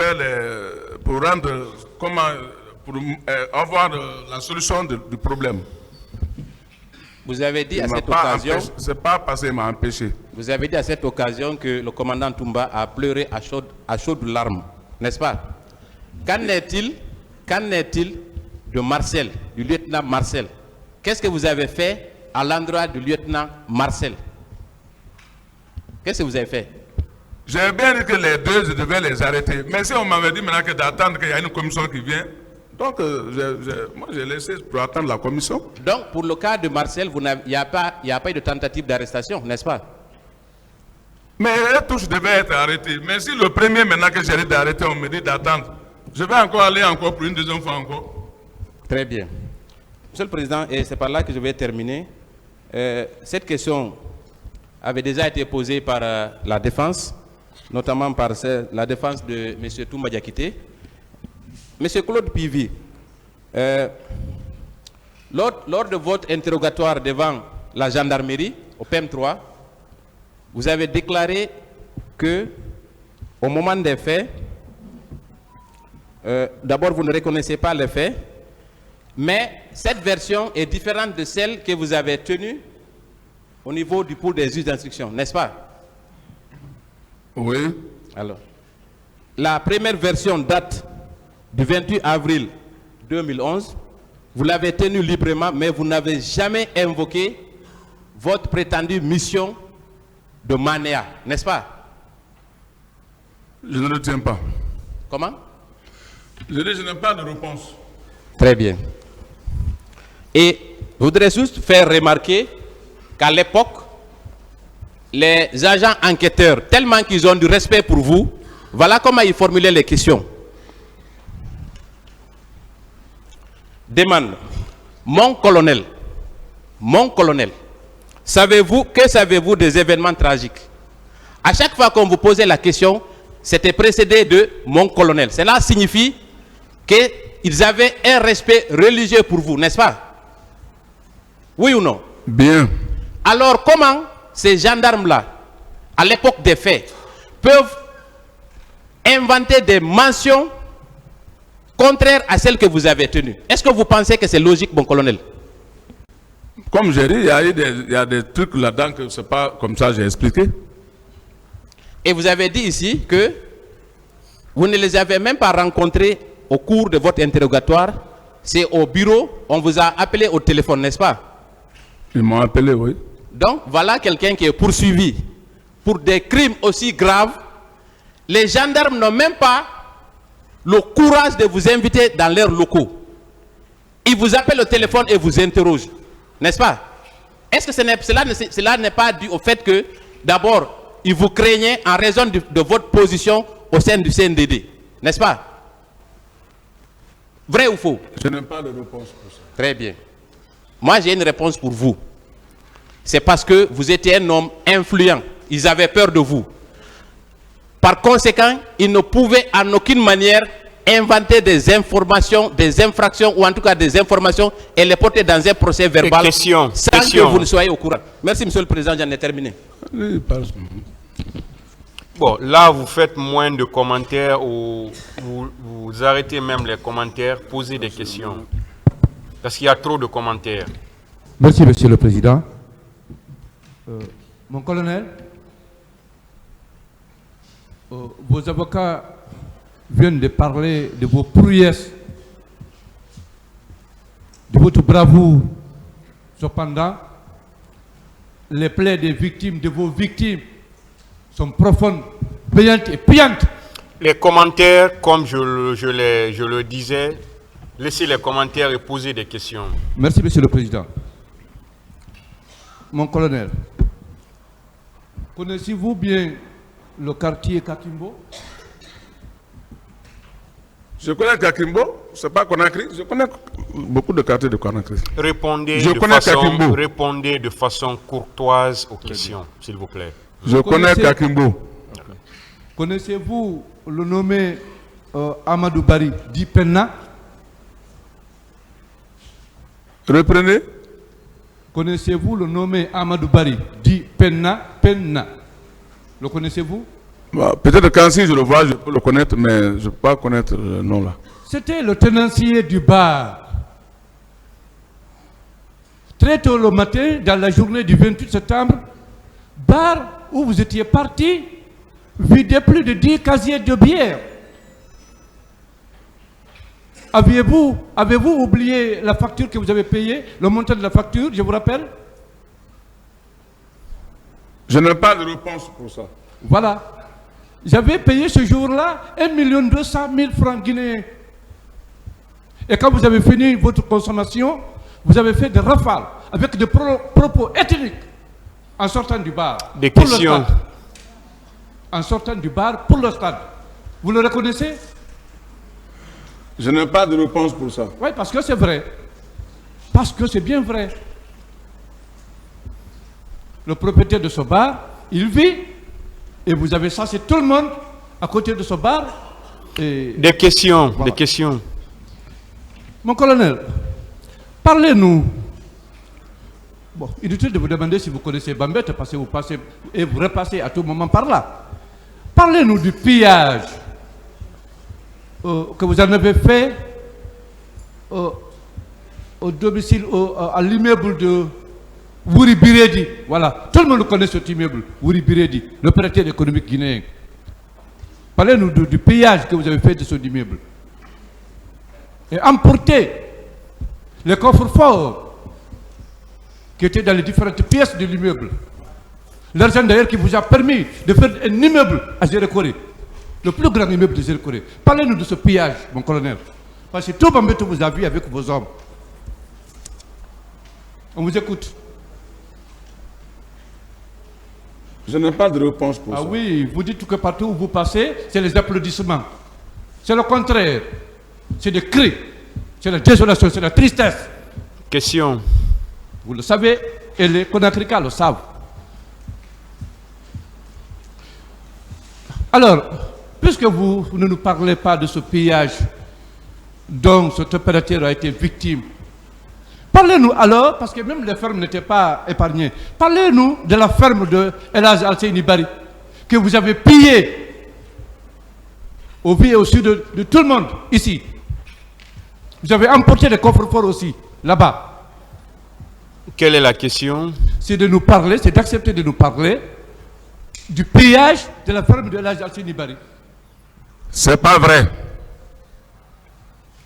avoir la solution du problème. Vous avez dit à cette occasion... C'est pas passé, il m'a empêché. Vous avez dit à cette occasion que le commandant Toumba a pleuré à chaudes larmes, n'est-ce pas? Qu'en est-il de Marcel, du lieutenant Marcel? Qu'est-ce que vous avez fait à l'endroit du lieutenant Marcel? Qu'est-ce que vous avez fait? J'ai bien dit que les deux, je devais les arrêter. Mais si on m'avait dit maintenant que d'attendre qu'il y a une commission qui vient, donc moi j'ai laissé pour attendre la commission. Donc pour le cas de Marcel, il n'y a pas eu de tentative d'arrestation, n'est-ce pas? Mais eux tous devaient être arrêtés. Mais si le premier maintenant que j'ai dit d'arrêter, on me dit d'attendre, je vais encore aller encore pour une deuxième fois encore. Très bien. Monsieur le Président, et c'est par là que je vais terminer. Cette question avait déjà été posée par la défense, notamment par la défense de M. Toumba Diakité. M. Claude Pivi, lors de votre interrogatoire devant la gendarmerie, au PM3, vous avez déclaré que, au moment des faits, d'abord vous ne reconnaissez pas les faits, mais cette version est différente de celle que vous avez tenue au niveau du pôle des juges d'instruction, n'est-ce pas? Oui. Alors, la première version date du 28 avril 2011. Vous l'avez tenue librement, mais vous n'avez jamais invoqué votre prétendue mission de Manéa, n'est-ce pas? Je ne le tiens pas. Comment? Je dis, je n'ai pas de réponse. Très bien. Et je voudrais juste faire remarquer qu'à l'époque, les agents enquêteurs, tellement qu'ils ont du respect pour vous, voilà comment ils formulaient les questions. Demande, mon colonel, que savez-vous des événements tragiques? À chaque fois qu'on vous posait la question, c'était précédé de mon colonel. Cela signifie qu'ils avaient un respect religieux pour vous, n'est-ce pas? Oui ou non? Bien. Alors comment ces gendarmes-là, à l'époque des faits, peuvent inventer des mentions contraires à celles que vous avez tenues? Est-ce que vous pensez que c'est logique, mon colonel? Comme j'ai dit, il y a des trucs là-dedans que c'est pas comme ça, j'ai expliqué. Et vous avez dit ici que vous ne les avez même pas rencontrés au cours de votre interrogatoire. C'est au bureau, on vous a appelé au téléphone, n'est-ce pas? Ils m'ont appelé, oui. Donc, voilà quelqu'un qui est poursuivi pour des crimes aussi graves. Les gendarmes n'ont même pas le courage de vous inviter dans leurs locaux. Ils vous appellent au téléphone et vous interrogent, n'est-ce pas? Est-ce que cela n'est pas dû au fait que, d'abord, ils vous craignaient en raison de votre position au sein du CNDD, n'est-ce pas? Vrai ou faux? Je n'ai pas de réponse pour ça. Très bien. Moi, j'ai une réponse pour vous. C'est parce que vous étiez un homme influent. Ils avaient peur de vous. Par conséquent, ils ne pouvaient en aucune manière inventer des informations, des infractions, ou en tout cas des informations, et les porter dans un procès verbal sans que vous ne soyez au courant. Merci, Monsieur le Président, j'en ai terminé. Bon, là, vous faites moins de commentaires ou vous arrêtez même les commentaires, posez des questions. Parce qu'il y a trop de commentaires. Merci, Monsieur le Président. Mon colonel, vos avocats viennent de parler de vos prouesses, de votre bravoure. Cependant, les plaies des victimes, de vos victimes, sont profondes, payantes et piantes. Les commentaires, comme je le disais, laissez les commentaires et posez des questions. Merci, Monsieur le Président. Mon colonel, connaissez-vous bien le quartier Kakimbo? Je connais Kakimbo, c'est pas Conakry. Je connais beaucoup de quartiers de Conakry. Répondez de façon courtoise aux questions, s'il vous plaît. Je connais Kakimbo. Connaissez-vous le nommé Amadou Bari dit Penna? Reprenez. Connaissez-vous le nommé Amadou Bari dit Penna? Le connaissez-vous? Peut-être quand si je le vois, je peux le connaître, mais je ne peux pas connaître le nom là. C'était le tenancier du bar. Très tôt le matin, dans la journée du 28 septembre, bar où vous étiez parti, videz plus de 10 casiers de bière. Avez-vous oublié la facture que vous avez payée, le montant de la facture, je vous rappelle? Je n'ai pas de réponse pour ça. Voilà. J'avais payé ce jour-là 1 200 000 francs guinéens. Et quand vous avez fini votre consommation, vous avez fait des rafales avec des propos ethniques en sortant du bar. Des questions. En sortant du bar pour le stade. Vous le reconnaissez? Je n'ai pas de réponse pour ça. Oui, parce que c'est vrai. Parce que c'est bien vrai. Le propriétaire de ce bar, il vit, et vous avez chassé tout le monde à côté de ce bar. Et des questions, voilà. Des questions. Mon colonel, parlez-nous. Bon, inutile de vous demander si vous connaissez Bambette, parce que vous passez et vous repassez à tout moment par là. Parlez-nous du pillage que vous en avez fait au domicile, à l'immeuble de Wouri Biredi. Voilà, tout le monde connaît cet immeuble, Wouri Biredi, l'opérateur économique guinéen. Parlez-nous du pillage que vous avez fait de ce immeuble. Et emporter les coffres forts qui étaient dans les différentes pièces de l'immeuble. L'argent d'ailleurs qui vous a permis de faire un immeuble à Zérekoré, le plus grand immeuble de Zérekoré. Parlez-nous de ce pillage, mon colonel. Parce que tout Bambeto vous a vu avec vos hommes. On vous écoute. Je n'ai pas de réponse pour ça. Ah oui, vous dites que partout où vous passez, c'est les applaudissements. C'est le contraire. C'est des cris. C'est la désolation, c'est la tristesse. Question. Vous le savez, et les Conakrikas le savent. Alors, puisque vous ne nous parlez pas de ce pillage dont cet opérateur a été victime, parlez-nous alors, parce que même les fermes n'étaient pas épargnées, parlez-nous de la ferme de El Hadj Alseyni Bari, que vous avez pillée au vu et au su de tout le monde, ici. Vous avez emporté des coffres forts aussi, là-bas. Quelle est la question? C'est de nous parler, c'est d'accepter de nous parler du pillage de la ferme de El Hadj Alseyni Bari. C'est pas vrai.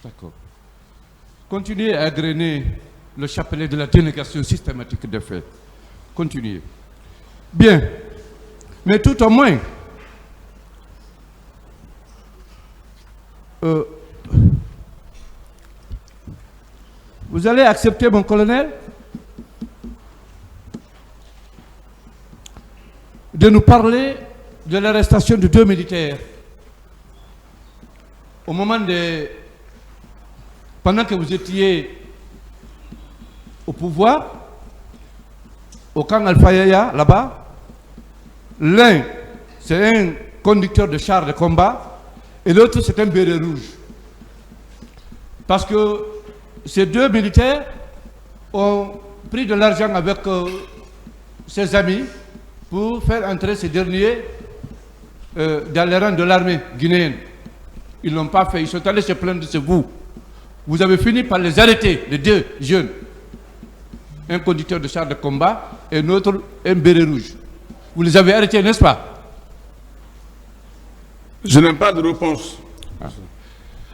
D'accord. Continuez à égrener le chapelet de la dénégation systématique des faits. Continuez. Bien. Mais tout au moins, vous allez accepter, mon colonel, de nous parler de l'arrestation de 2 militaires au moment des pendant que vous étiez au pouvoir, au camp Alpha Yaya, là-bas, l'un, c'est un conducteur de char de combat, et l'autre, c'est un béret rouge. Parce que ces deux militaires ont pris de l'argent avec ses amis pour faire entrer ces derniers dans les rangs de l'armée guinéenne. Ils ne l'ont pas fait, ils sont allés se plaindre de vous. Vous avez fini par les arrêter, les deux jeunes. Un conducteur de char de combat et l'autre, un béret rouge. Vous les avez arrêtés, n'est-ce pas? Je n'ai pas de réponse.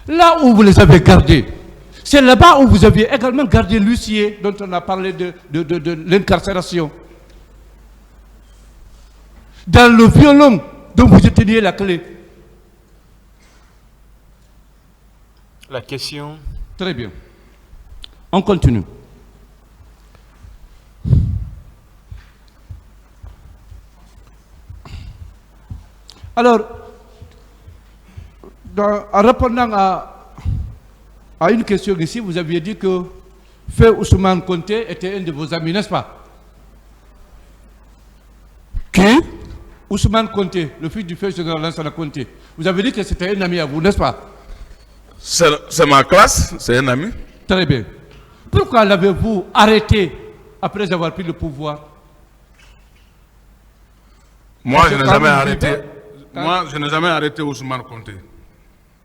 Là où vous les avez gardés, c'est là-bas où vous aviez également gardé l'huissier dont on a parlé de l'incarcération. Dans le violon dont vous teniez la clé. La question. Très bien. On continue. Alors, en répondant à une question ici, vous aviez dit que Feu Ousmane Konté était un de vos amis, n'est-ce pas? Qui? Ousmane Konté, le fils du feu général Lansana Konté. Vous avez dit que c'était un ami à vous, n'est-ce pas? C'est ma classe, c'est un ami. Très bien. Pourquoi l'avez-vous arrêté après avoir pris le pouvoir? Moi, je n'ai quand jamais vous arrêté. vivez, Moi, je n'ai jamais arrêté Ousmane Konté.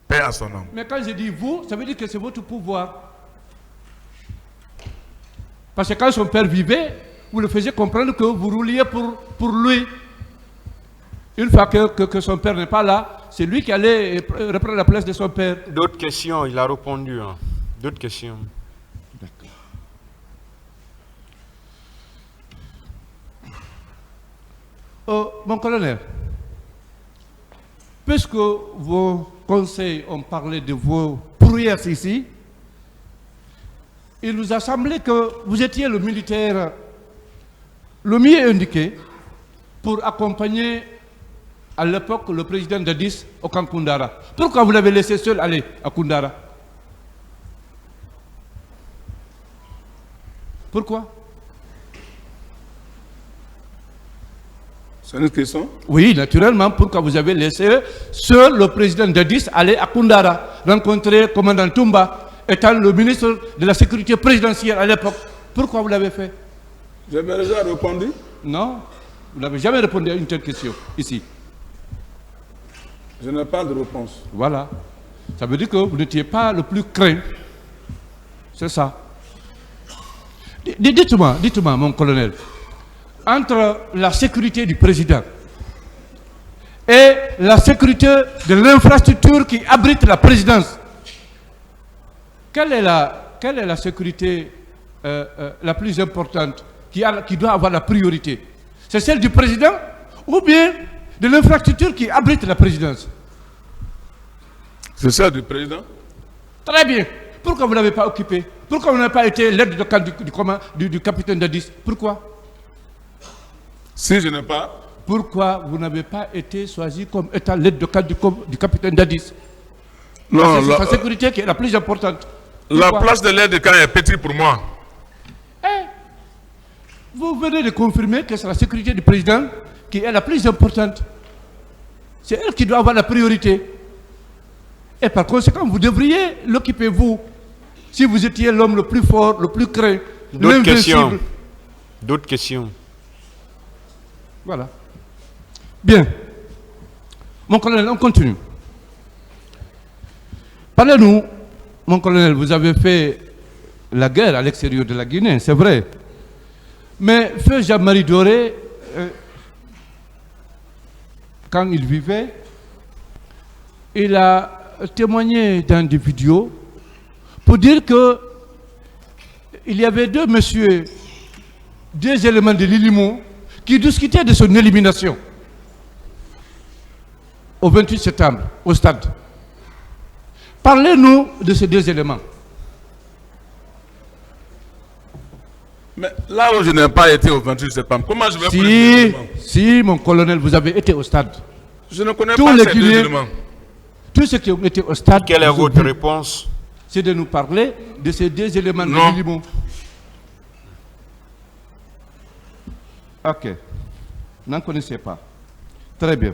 Paix à son nom. Mais quand je dis vous, ça veut dire que c'est votre pouvoir. Parce que quand son père vivait, vous le faisiez comprendre que vous rouliez pour lui. Une fois que son père n'est pas là, c'est lui qui allait reprendre la place de son père. D'autres questions, il a répondu. Hein. D'autres questions. Mon colonel, puisque vos conseils ont parlé de vos prouesses ici, il nous a semblé que vous étiez le militaire le mieux indiqué pour accompagner à l'époque le président Dadis au camp Koundara. Pourquoi vous l'avez laissé seul aller à Koundara? Pourquoi? C'est une question? Oui, naturellement, pourquoi vous avez laissé seul le président Dadis aller à Koundara, rencontrer le commandant Toumba, étant le ministre de la sécurité présidentielle à l'époque. Pourquoi vous l'avez fait? J'avais déjà répondu. Non, vous n'avez jamais répondu à une telle question ici. Je n'ai pas de réponse. Voilà. Ça veut dire que vous n'étiez pas le plus craint. C'est ça. Dites-moi, mon colonel, entre la sécurité du président et la sécurité de l'infrastructure qui abrite la présidence, quelle est la sécurité la plus importante qui doit avoir la priorité? C'est celle du président ou bien de l'infrastructure qui abrite la présidence? C'est celle du président. Très bien. Pourquoi vous ne l'avez pas occupé? Pourquoi vous n'avez pas été l'aide de camp du capitaine Dadis? Pourquoi? Si je n'ai pas... Pourquoi vous n'avez pas été choisi comme étant l'aide de camp du capitaine Dadis? Non, c'est sa sécurité qui est la plus importante. La place de l'aide de camp est petite pour moi. Vous venez de confirmer que c'est la sécurité du président qui est la plus importante. C'est elle qui doit avoir la priorité. Et par conséquent, vous devriez l'occuper, vous, si vous étiez l'homme le plus fort, le plus craint, D'autres questions? l'invincible. D'autres questions? Voilà. Bien. Mon colonel, on continue. Parlez-nous, mon colonel, vous avez fait la guerre à l'extérieur de la Guinée, c'est vrai. Mais Feu Jean-Marie Doré, quand il vivait, il a témoigné dans des vidéos pour dire que il y avait deux messieurs, deux éléments de l'Ilimo qui discutaient de son élimination au 28 septembre, au stade. Parlez-nous de ces deux éléments. Mais là où je n'ai pas été au 28 septembre, comment je vais prendre les éléments? Si, mon colonel, vous avez été au stade. Je ne connais Tous pas les ces deux Guinéens, éléments. tous ceux qui ont été au stade... Quelle est vous ont votre vu. réponse? c'est de nous parler de ces deux éléments Non. de minimum. Ok. N'en connaissez pas. Très bien.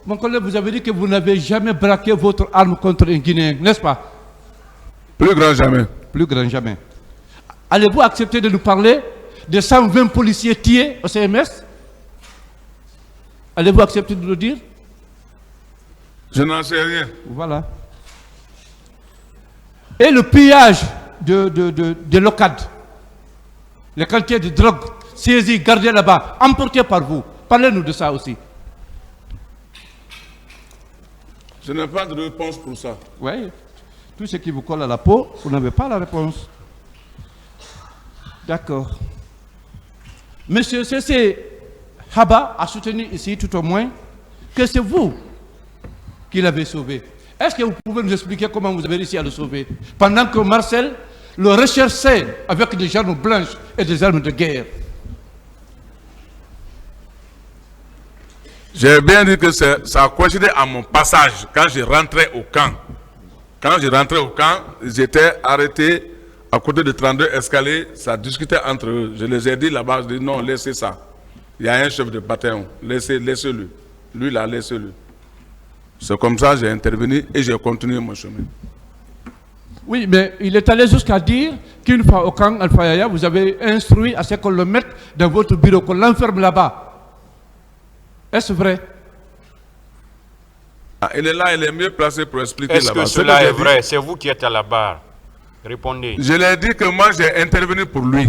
Mon collègue, vous avez dit que vous n'avez jamais braqué votre arme contre un Guinéen, n'est-ce pas? Plus grand jamais. Plus grand jamais. Allez-vous accepter de nous parler de 120 policiers tués au CMS? Allez-vous accepter de nous dire? Je n'en sais rien. Voilà. Et le pillage de l'OCAD, les quantités de drogue saisies, gardées là-bas, emportées par vous. Parlez-nous de ça aussi. Je n'ai pas de réponse pour ça. Oui. Tout ce qui vous colle à la peau, vous n'avez pas la réponse. D'accord. Monsieur C.C. Haba a soutenu ici, tout au moins, que c'est vous qui l'avez sauvé. Est-ce que vous pouvez nous expliquer comment vous avez réussi à le sauver? Pendant que Marcel le recherchait avec des armes blanches et des armes de guerre. J'ai bien dit que ça a coïncidé à mon passage quand je rentrais au camp. Quand je rentrais au camp, j'étais arrêté à côté de 32 escaliers, ça discutait entre eux. Je les ai dit là-bas, je dis non, laissez ça. Il y a un chef de bataillon, laissez-le. Lui là, laissez-le. C'est comme ça que j'ai intervenu et j'ai continué mon chemin. Oui, mais il est allé jusqu'à dire qu'une fois au camp Alpha Yaya, vous avez instruit à ce qu'on le mette dans votre bureau, qu'on l'enferme là-bas. Est-ce vrai? Ah, il est là, il est mieux placé pour expliquer Est-ce là-bas. que cela est vrai? C'est vous qui êtes à la barre. Répondez. Je l'ai dit que moi j'ai intervenu pour lui.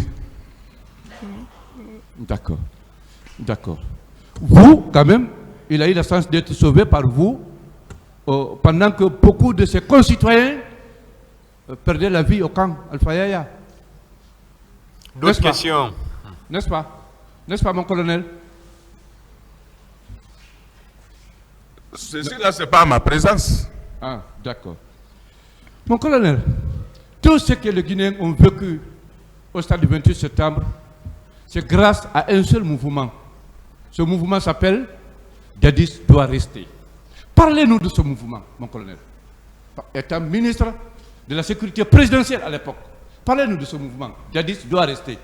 D'accord. D'accord. Vous, quand même, il a eu la chance d'être sauvé par vous pendant que beaucoup de ses concitoyens perdaient la vie au camp Alpha Yaya. D'autres questions? N'est-ce pas? N'est-ce pas, mon colonel? Ceci là, ce n'est pas ma présence. Ah, d'accord. Mon colonel, tout ce que les Guinéens ont vécu au stade du 28 septembre, c'est grâce à un seul mouvement. Ce mouvement s'appelle Dadis doit rester. Parlez-nous de ce mouvement, mon colonel. Étant ministre de la sécurité présidentielle à l'époque, parlez-nous de ce mouvement. Dadis doit rester.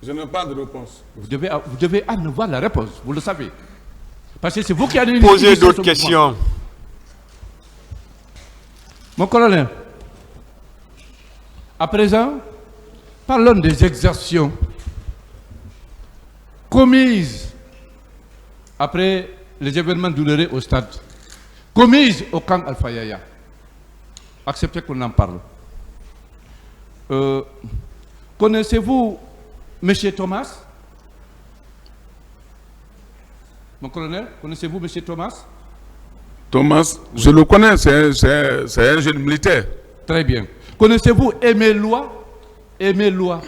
Je n'ai pas de réponse. Vous devez en avoir la réponse, vous le savez. Parce que c'est vous qui avez Posez d'autres questions. Mon colonel, à présent, parlons des exactions commises après les événements douloureux au stade, commises au camp Alpha Yaya. Acceptez qu'on en parle. Connaissez-vous M. Thomas? Mon colonel, connaissez-vous M. Thomas? Thomas, je le connais, c'est un jeune militaire. Très bien. Connaissez-vous Aimé Lois? Aimé Lois.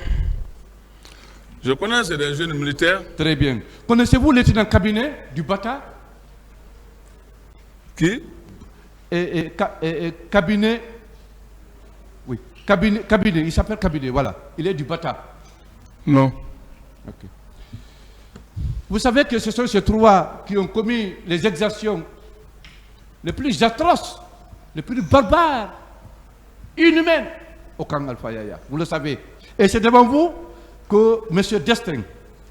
Je connais, c'est des jeunes militaires. Très bien. Connaissez-vous le lieutenant cabinet du Bata? Qui? Cabinet. Oui, cabinet, il s'appelle cabinet, voilà. Il est du Bata. Non. Ok. Vous savez que ce sont ces trois qui ont commis les exactions les plus atroces, les plus barbares, inhumaines au camp Alpha Yaya. Vous le savez. Et c'est devant vous que M. Destin,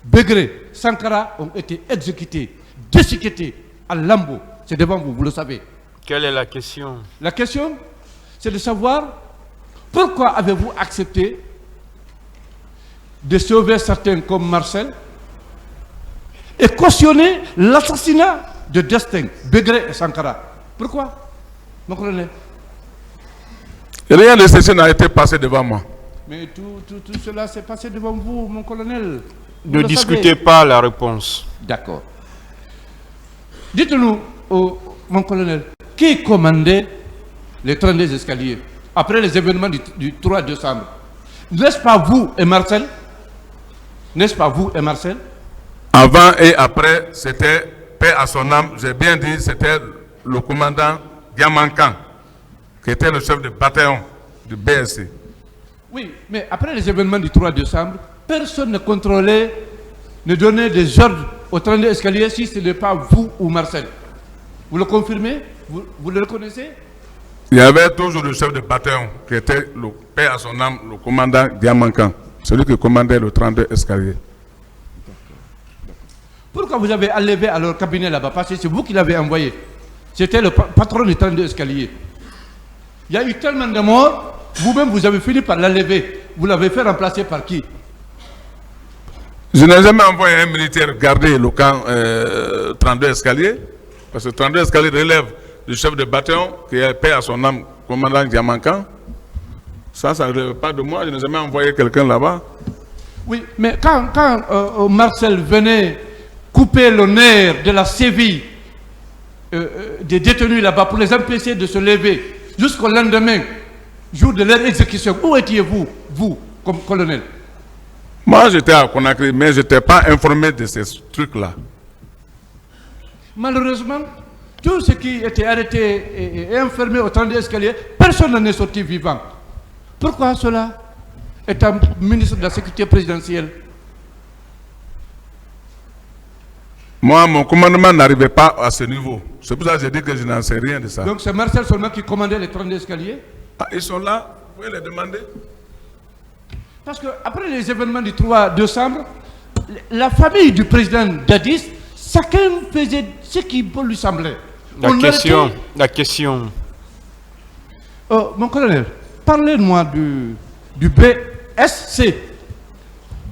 Begré, Sankara ont été exécutés, déchiquetés à Lambo. C'est devant vous, vous le savez. Quelle est la question? La question, c'est de savoir pourquoi avez-vous accepté de sauver certains comme Marcel et cautionner l'assassinat de Destin, Begré et Sankara. Pourquoi, mon colonel? Rien de ceci n'a été passé devant moi. Mais tout cela s'est passé devant vous, mon colonel. Vous Ne le discutez savez. pas la réponse. D'accord. Dites-nous, mon colonel, qui commandait les trains des escaliers après les événements du 3 décembre? N'est-ce pas vous et Marcel? N'est-ce pas vous et Marcel? Avant et après, c'était, paix à son âme, j'ai bien dit, c'était le commandant Diamankan, qui était le chef de bataillon du BSC. Oui, mais après les événements du 3 décembre, personne ne contrôlait, ne donnait des ordres au train d'escalier si ce n'est pas vous ou Marcel. Vous le confirmez? Vous le reconnaissez? Il y avait toujours le chef de bataillon qui était le père à son âme, le commandant Diamankan, celui qui commandait le 32 escalier. Pourquoi vous avez enlevé à leur cabinet là-bas? Parce que c'est vous qui l'avez envoyé. C'était le patron du 32 escalier. Il y a eu tellement de morts, vous-même vous avez fini par l'enlever. Vous l'avez fait remplacer par qui? Je n'ai jamais envoyé un militaire garder le camp 32 escalier, parce que 32 escalier relève du chef de bataillon qui est père à son âme, commandant Diamankan. Ça ne relève pas de moi, je n'ai jamais envoyé quelqu'un là-bas. Oui, mais quand Marcel venait couper le nerf de la séville des détenus là-bas pour les empêcher de se lever jusqu'au lendemain, jour de leur exécution, où étiez-vous, vous, comme colonel? Moi, j'étais à Conakry, mais je n'étais pas informé de ces trucs-là. Malheureusement, tous ceux qui étaient arrêtés et enfermés au 32 escalier, personne n'en est sorti vivant. Pourquoi cela? Étant ministre de la Sécurité présidentielle. Moi, mon commandement n'arrivait pas à ce niveau. C'est pour ça que j'ai dit que je n'en sais rien de ça. Donc c'est Marcel seulement qui commandait les 32 escaliers? Ah, ils sont là, vous pouvez les demander. Parce qu'après les événements du 3 décembre, la famille du président Dadis, chacun faisait ce qui lui semblait. La question. Mon colonel, parlez-moi du BSC,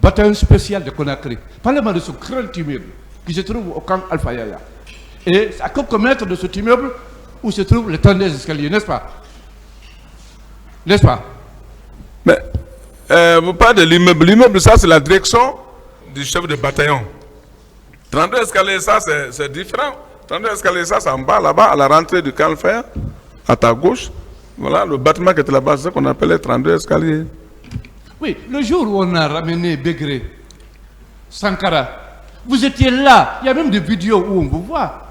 bataillon spécial de Conakry. Parlez-moi de ce grand immeuble qui se trouve au camp Alpha Yaya. Et à quelques mètres de cet immeuble où se trouvent les 32 escaliers, n'est-ce pas? N'est-ce pas? Mais vous parlez de l'immeuble. L'immeuble, ça, c'est la direction du chef de bataillon. 32 escaliers, ça, c'est différent. 32 escaliers, ça, c'est en bas, là-bas, à la rentrée du camp Alpha, à ta gauche. Voilà, le bâtiment qui était là-bas, c'est ce qu'on appelle les 32 escaliers. Oui, le jour où on a ramené Begré, Sankara, vous étiez là. Il y a même des vidéos où on vous voit.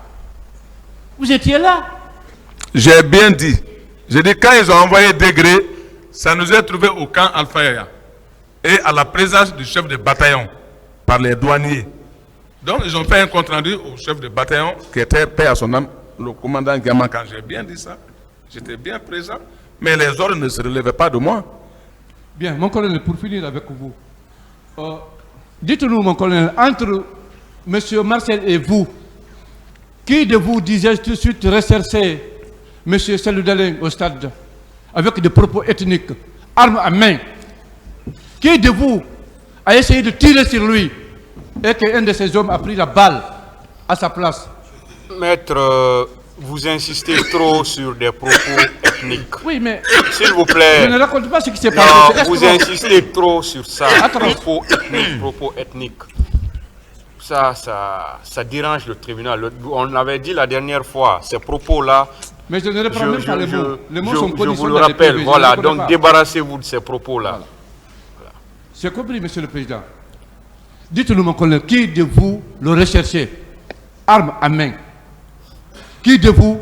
Vous étiez là. J'ai bien dit. J'ai dit, quand ils ont envoyé Degré, ça nous est trouvé au camp Alpha Yaya et à la présence du chef de bataillon par les douaniers. Donc, ils ont fait un compte rendu au chef de bataillon qui était père à son âme, le commandant Diamankan. J'ai bien dit ça. J'étais bien présent, mais les ordres ne se relevaient pas de moi. Bien, mon colonel, pour finir avec vous, dites-nous, mon colonel, entre M. Marcel et vous, qui de vous disait tout de suite rechercher M. Salou Dalin au stade avec des propos ethniques, armes à main? Qui de vous a essayé de tirer sur lui et qu'un de ces hommes a pris la balle à sa place? Maître, vous insistez trop sur des propos ethniques. Oui, mais s'il vous plaît. Je ne raconte pas ce qui s'est passé. Non, vous insistez trop sur ça. Propos ethniques. Ça dérange le tribunal. On avait dit la dernière fois, ces propos-là. Mais je ne reprends même pas les mots. Les mots sont je vous le rappelle, voilà. Donc débarrassez-vous de ces propos-là. Voilà. J'ai compris, Monsieur le Président. Dites-nous, mon collègue, qui de vous le recherchez, arme à main? Qui de vous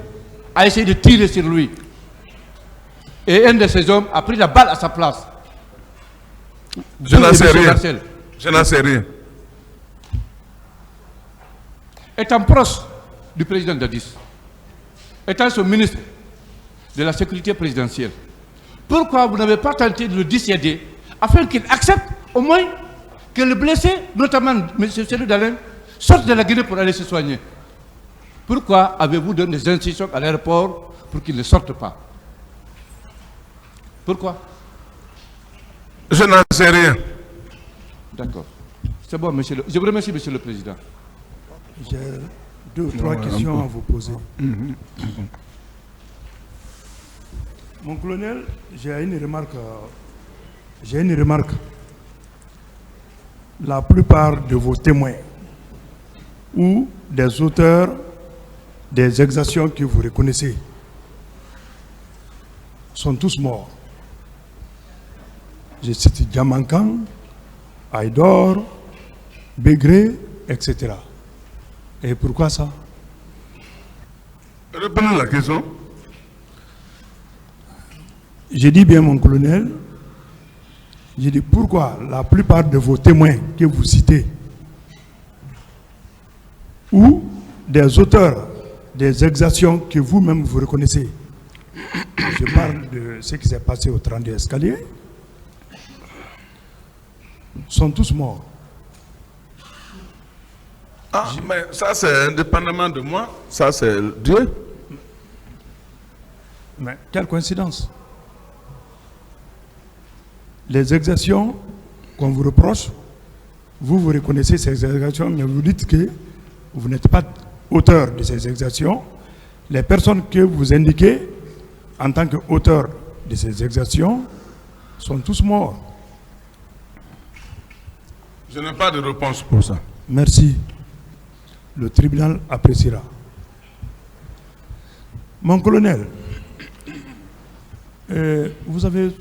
a essayé de tirer sur lui? Et un de ces hommes a pris la balle à sa place. Je n'en sais rien. Je n'en sais rien. Étant proche du président Dadis, étant son ministre de la Sécurité présidentielle, pourquoi vous n'avez pas tenté de le dissuader afin qu'il accepte au moins que le blessé, notamment M. Salou Dalin, sorte de la Guinée pour aller se soigner? Pourquoi avez-vous donné des instructions à l'aéroport pour qu'il ne sorte pas? Pourquoi? Je n'en sais rien. D'accord. C'est bon, monsieur. Je vous remercie, Monsieur le Président. J'ai 2 ou 3 questions à vous poser. Mon colonel, j'ai une remarque. La plupart de vos témoins ou des auteurs des exactions que vous reconnaissez sont tous morts. Je cite Diamankan, Aïdor, Begré, etc. Et pourquoi ça? Reprenez la question. Je dis bien, mon colonel, je dis pourquoi la plupart de vos témoins que vous citez ou des auteurs des exactions que vous-même vous reconnaissez. Je parle de ce qui s'est passé au 32 escalier. Sont tous morts. Ah, mais ça c'est indépendamment de moi, ça c'est Dieu. Mais quelle coïncidence. Les exactions qu'on vous reproche, vous reconnaissez ces exactions, mais vous dites que vous n'êtes pas auteur de ces exactions. Les personnes que vous indiquez en tant qu'auteur de ces exactions sont tous morts. Je n'ai pas de réponse pour ça. Merci. Le tribunal appréciera. Mon colonel, vous avez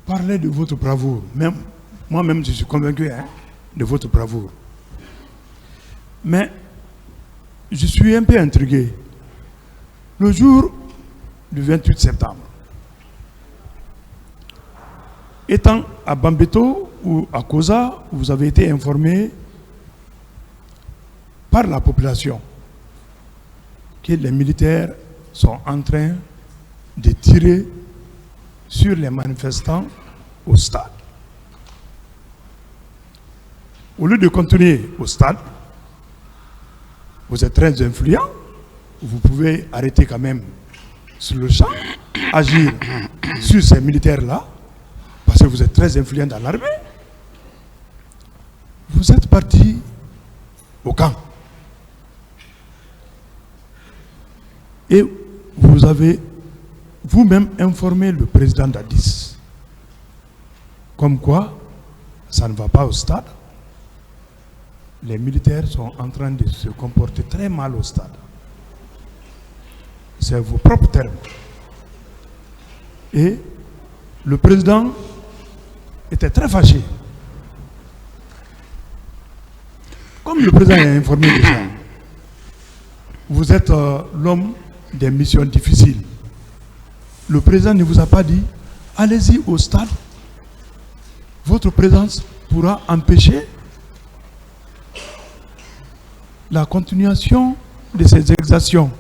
parlé de votre bravoure. Moi-même, je suis convaincu de votre bravoure. Mais je suis un peu intrigué. Le jour du 28 septembre, étant à Bambeto ou à Koza, vous avez été informé par la population que les militaires sont en train de tirer sur les manifestants au stade. Au lieu de continuer au stade, vous êtes très influent, vous pouvez arrêter quand même sur le champ, agir sur ces militaires-là, parce que vous êtes très influent dans l'armée. Vous êtes parti au camp. Et vous avez vous-même informé le président d'Addis, comme quoi ça ne va pas au stade. Les militaires sont en train de se comporter très mal au stade. C'est vos propres termes. Et le président était très fâché. Comme le président a informé les gens, vous êtes l'homme des missions difficiles. Le président ne vous a pas dit, allez-y au stade. Votre présence pourra empêcher la continuation de ces exactions.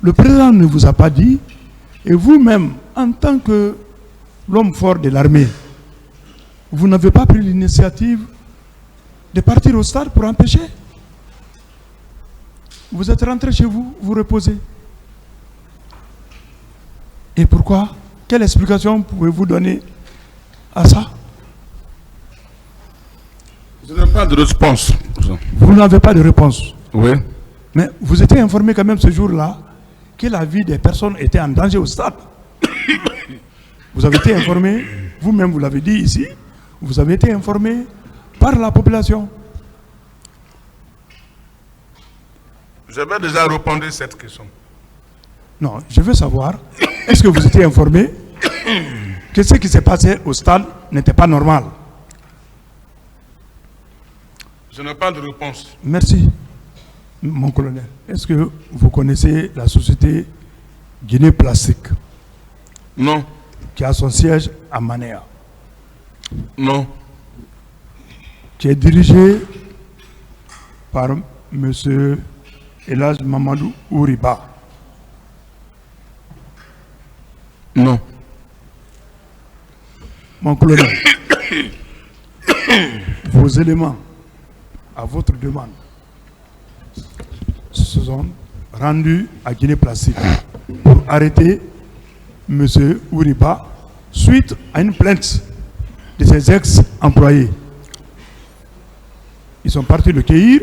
Le président ne vous a pas dit, et vous-même, en tant que l'homme fort de l'armée, vous n'avez pas pris l'initiative de partir au stade pour empêcher. Vous êtes rentré chez vous, vous reposez. Et pourquoi? Quelle explication pouvez-vous donner à ça? Je n'ai pas de réponse. Vous n'avez pas de réponse. Oui. Mais vous étiez informé quand même ce jour-là que la vie des personnes était en danger au stade. Vous avez été informé, vous-même vous l'avez dit ici, vous avez été informé par la population. J'avais déjà répondu à cette question. Non, je veux savoir, est-ce que vous étiez informé que ce qui s'est passé au stade n'était pas normal? Je n'ai pas de réponse. Merci, mon colonel. Est-ce que vous connaissez la société Guinée Plastique? Non. Qui a son siège à Manéa? Non. Qui est dirigée par M. Elhadj Mamadou Ouriba? Non. Mon colonel, vos éléments, à votre demande, se sont rendus à Guinée Plastique pour arrêter M. Ouriba suite à une plainte de ses ex-employés. Ils sont partis le cueillir.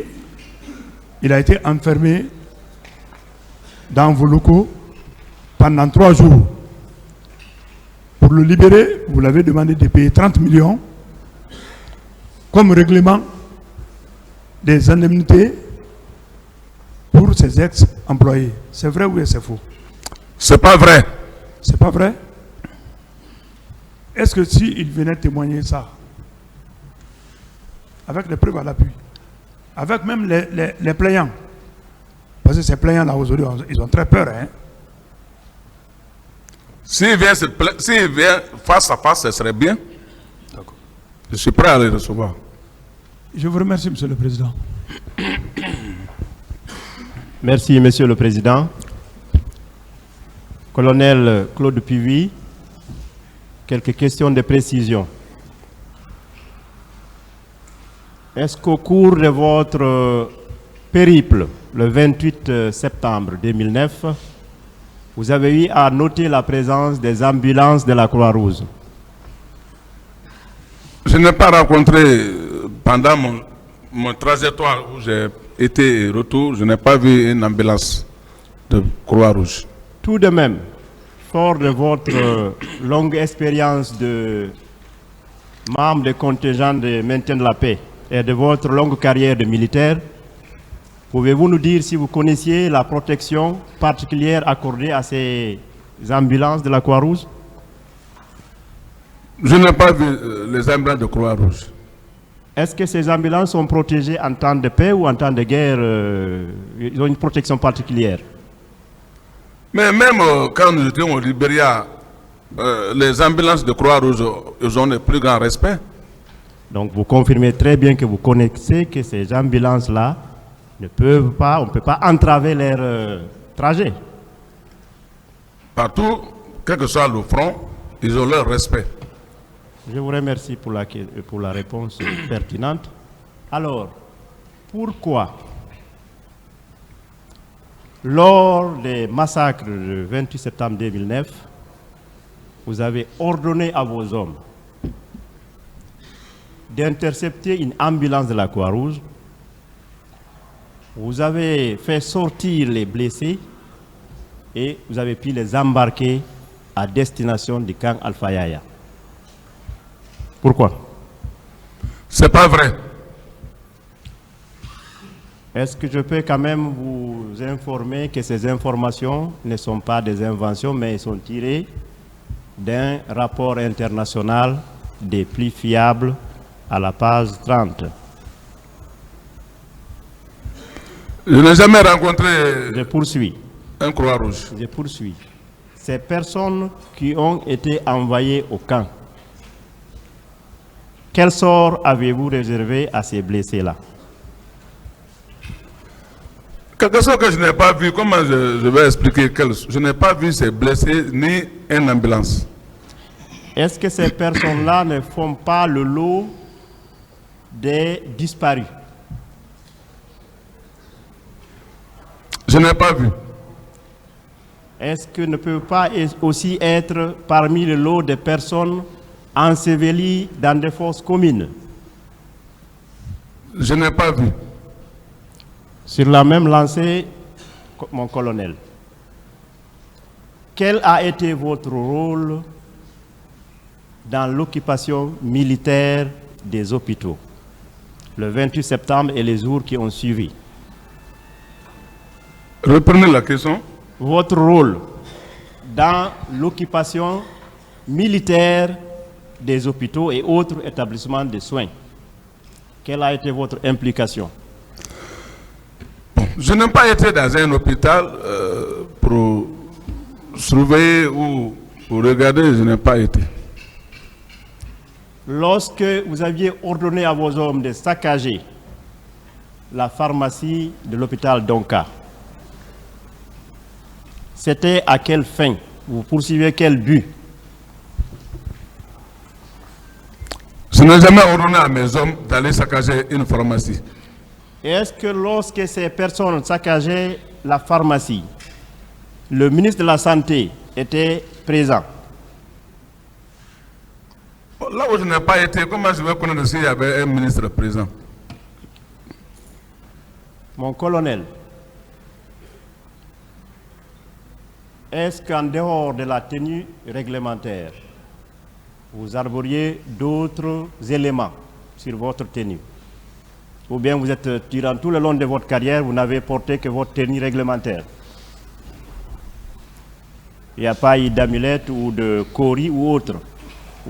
Il a été enfermé dans vos locaux pendant 3 jours. Pour le libérer, vous l'avez demandé de payer 30 millions comme règlement des indemnités pour ses ex-employés. C'est vrai ou c'est faux? C'est pas vrai. C'est pas vrai? Est-ce que s'il venait témoigner ça, avec les preuves à l'appui, avec même les plaignants, parce que ces plaignants-là aujourd'hui, ils ont très peur, hein? S'il vient face à face, ce serait bien. D'accord. Je suis prêt à les recevoir. Je vous remercie, Monsieur le Président. Merci, Monsieur le Président. Colonel Claude Puvis, quelques questions de précision. Est-ce qu'au cours de votre périple, le 28 septembre 2009, vous avez eu à noter la présence des ambulances de la Croix-Rouge? Je n'ai pas rencontré, pendant mon trajectoire où j'ai été et retour, je n'ai pas vu une ambulance de Croix-Rouge. Tout de même, fort de votre longue expérience de membre des contingents de maintien de la paix et de votre longue carrière de militaire, pouvez-vous nous dire si vous connaissiez la protection particulière accordée à ces ambulances de la Croix-Rouge? Je n'ai pas vu les ambulances de Croix-Rouge. Est-ce que ces ambulances sont protégées en temps de paix ou en temps de guerre? Ils ont une protection particulière? Mais même quand nous étions au Libéria, les ambulances de Croix-Rouge, ils ont le plus grand respect. Donc vous confirmez très bien que vous connaissez que ces ambulances-là ne peuvent pas, on ne peut pas entraver leur trajet. Partout, quel que soit le front, ils ont leur respect. Je vous remercie pour la réponse pertinente. Alors, pourquoi, lors des massacres du 28 septembre 2009, vous avez ordonné à vos hommes d'intercepter une ambulance de la Croix-Rouge, vous avez fait sortir les blessés et vous avez pu les embarquer à destination du camp Alpha Yaya? Pourquoi? C'est pas vrai. Est-ce que je peux quand même vous informer que ces informations ne sont pas des inventions, mais sont tirées d'un rapport international des plus fiables à la page 30? Je n'ai jamais rencontré Je poursuis. un Croix-Rouge. Je poursuis. Ces personnes qui ont été envoyées au camp, quel sort avez-vous réservé à ces blessés-là? Quelque chose que je n'ai pas vu, comment je vais expliquer? Je n'ai pas vu ces blessés ni une ambulance. Est-ce que ces personnes-là ne font pas le lot des disparus? Je n'ai pas vu. Est-ce que ne peut pas aussi être parmi le lot des personnes ensevelies dans des fosses communes? Je n'ai pas vu. Sur la même lancée, mon colonel, quel a été votre rôle dans l'occupation militaire des hôpitaux le 28 septembre et les jours qui ont suivi? Reprenez la question. Votre rôle dans l'occupation militaire des hôpitaux et autres établissements de soins. Quelle a été votre implication? Je n'ai pas été dans un hôpital pour surveiller ou pour regarder, je n'ai pas été. Lorsque vous aviez ordonné à vos hommes de saccager la pharmacie de l'hôpital Donka, c'était à quelle fin? Vous poursuivez quel but? Je n'ai jamais ordonné à mes hommes d'aller saccager une pharmacie. Est-ce que lorsque ces personnes saccageaient la pharmacie, le ministre de la Santé était présent? Là où je n'ai pas été, comment je vais connaître s'il y avait un ministre présent? Mon colonel, est-ce qu'en dehors de la tenue réglementaire, vous arboriez d'autres éléments sur votre tenue? Ou bien vous êtes, durant tout le long de votre carrière, vous n'avez porté que votre tenue réglementaire? Il n'y a pas eu d'amulette ou de cori ou autre?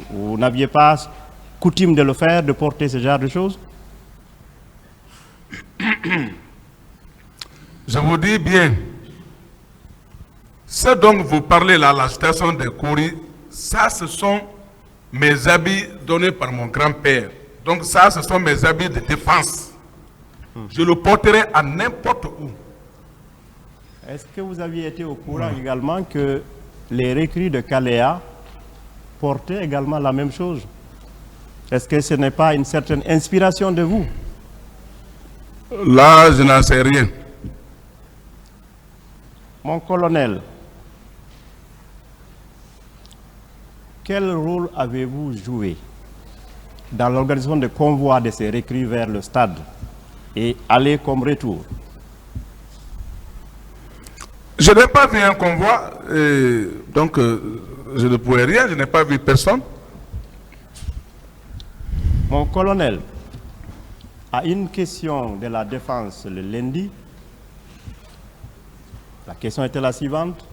Vous n'aviez pas coutume de le faire, de porter ce genre de choses? Je vous dis bien, ce dont vous parlez là, la station des Kouris, ça ce sont mes habits donnés par mon grand-père. Donc ça ce sont mes habits de défense. Je le porterai à n'importe où. Est-ce que vous aviez été au courant également que les recrues de Caléa portaient également la même chose? Est-ce que ce n'est pas une certaine inspiration de vous? Là, je n'en sais rien. Mon colonel, quel rôle avez-vous joué dans l'organisation de convois de ces recrues vers le stade et aller comme retour? Je n'ai pas vu un convoi, donc je ne pouvais rien, je n'ai pas vu personne. Mon colonel, à une question de la défense le lundi, la question était la suivante.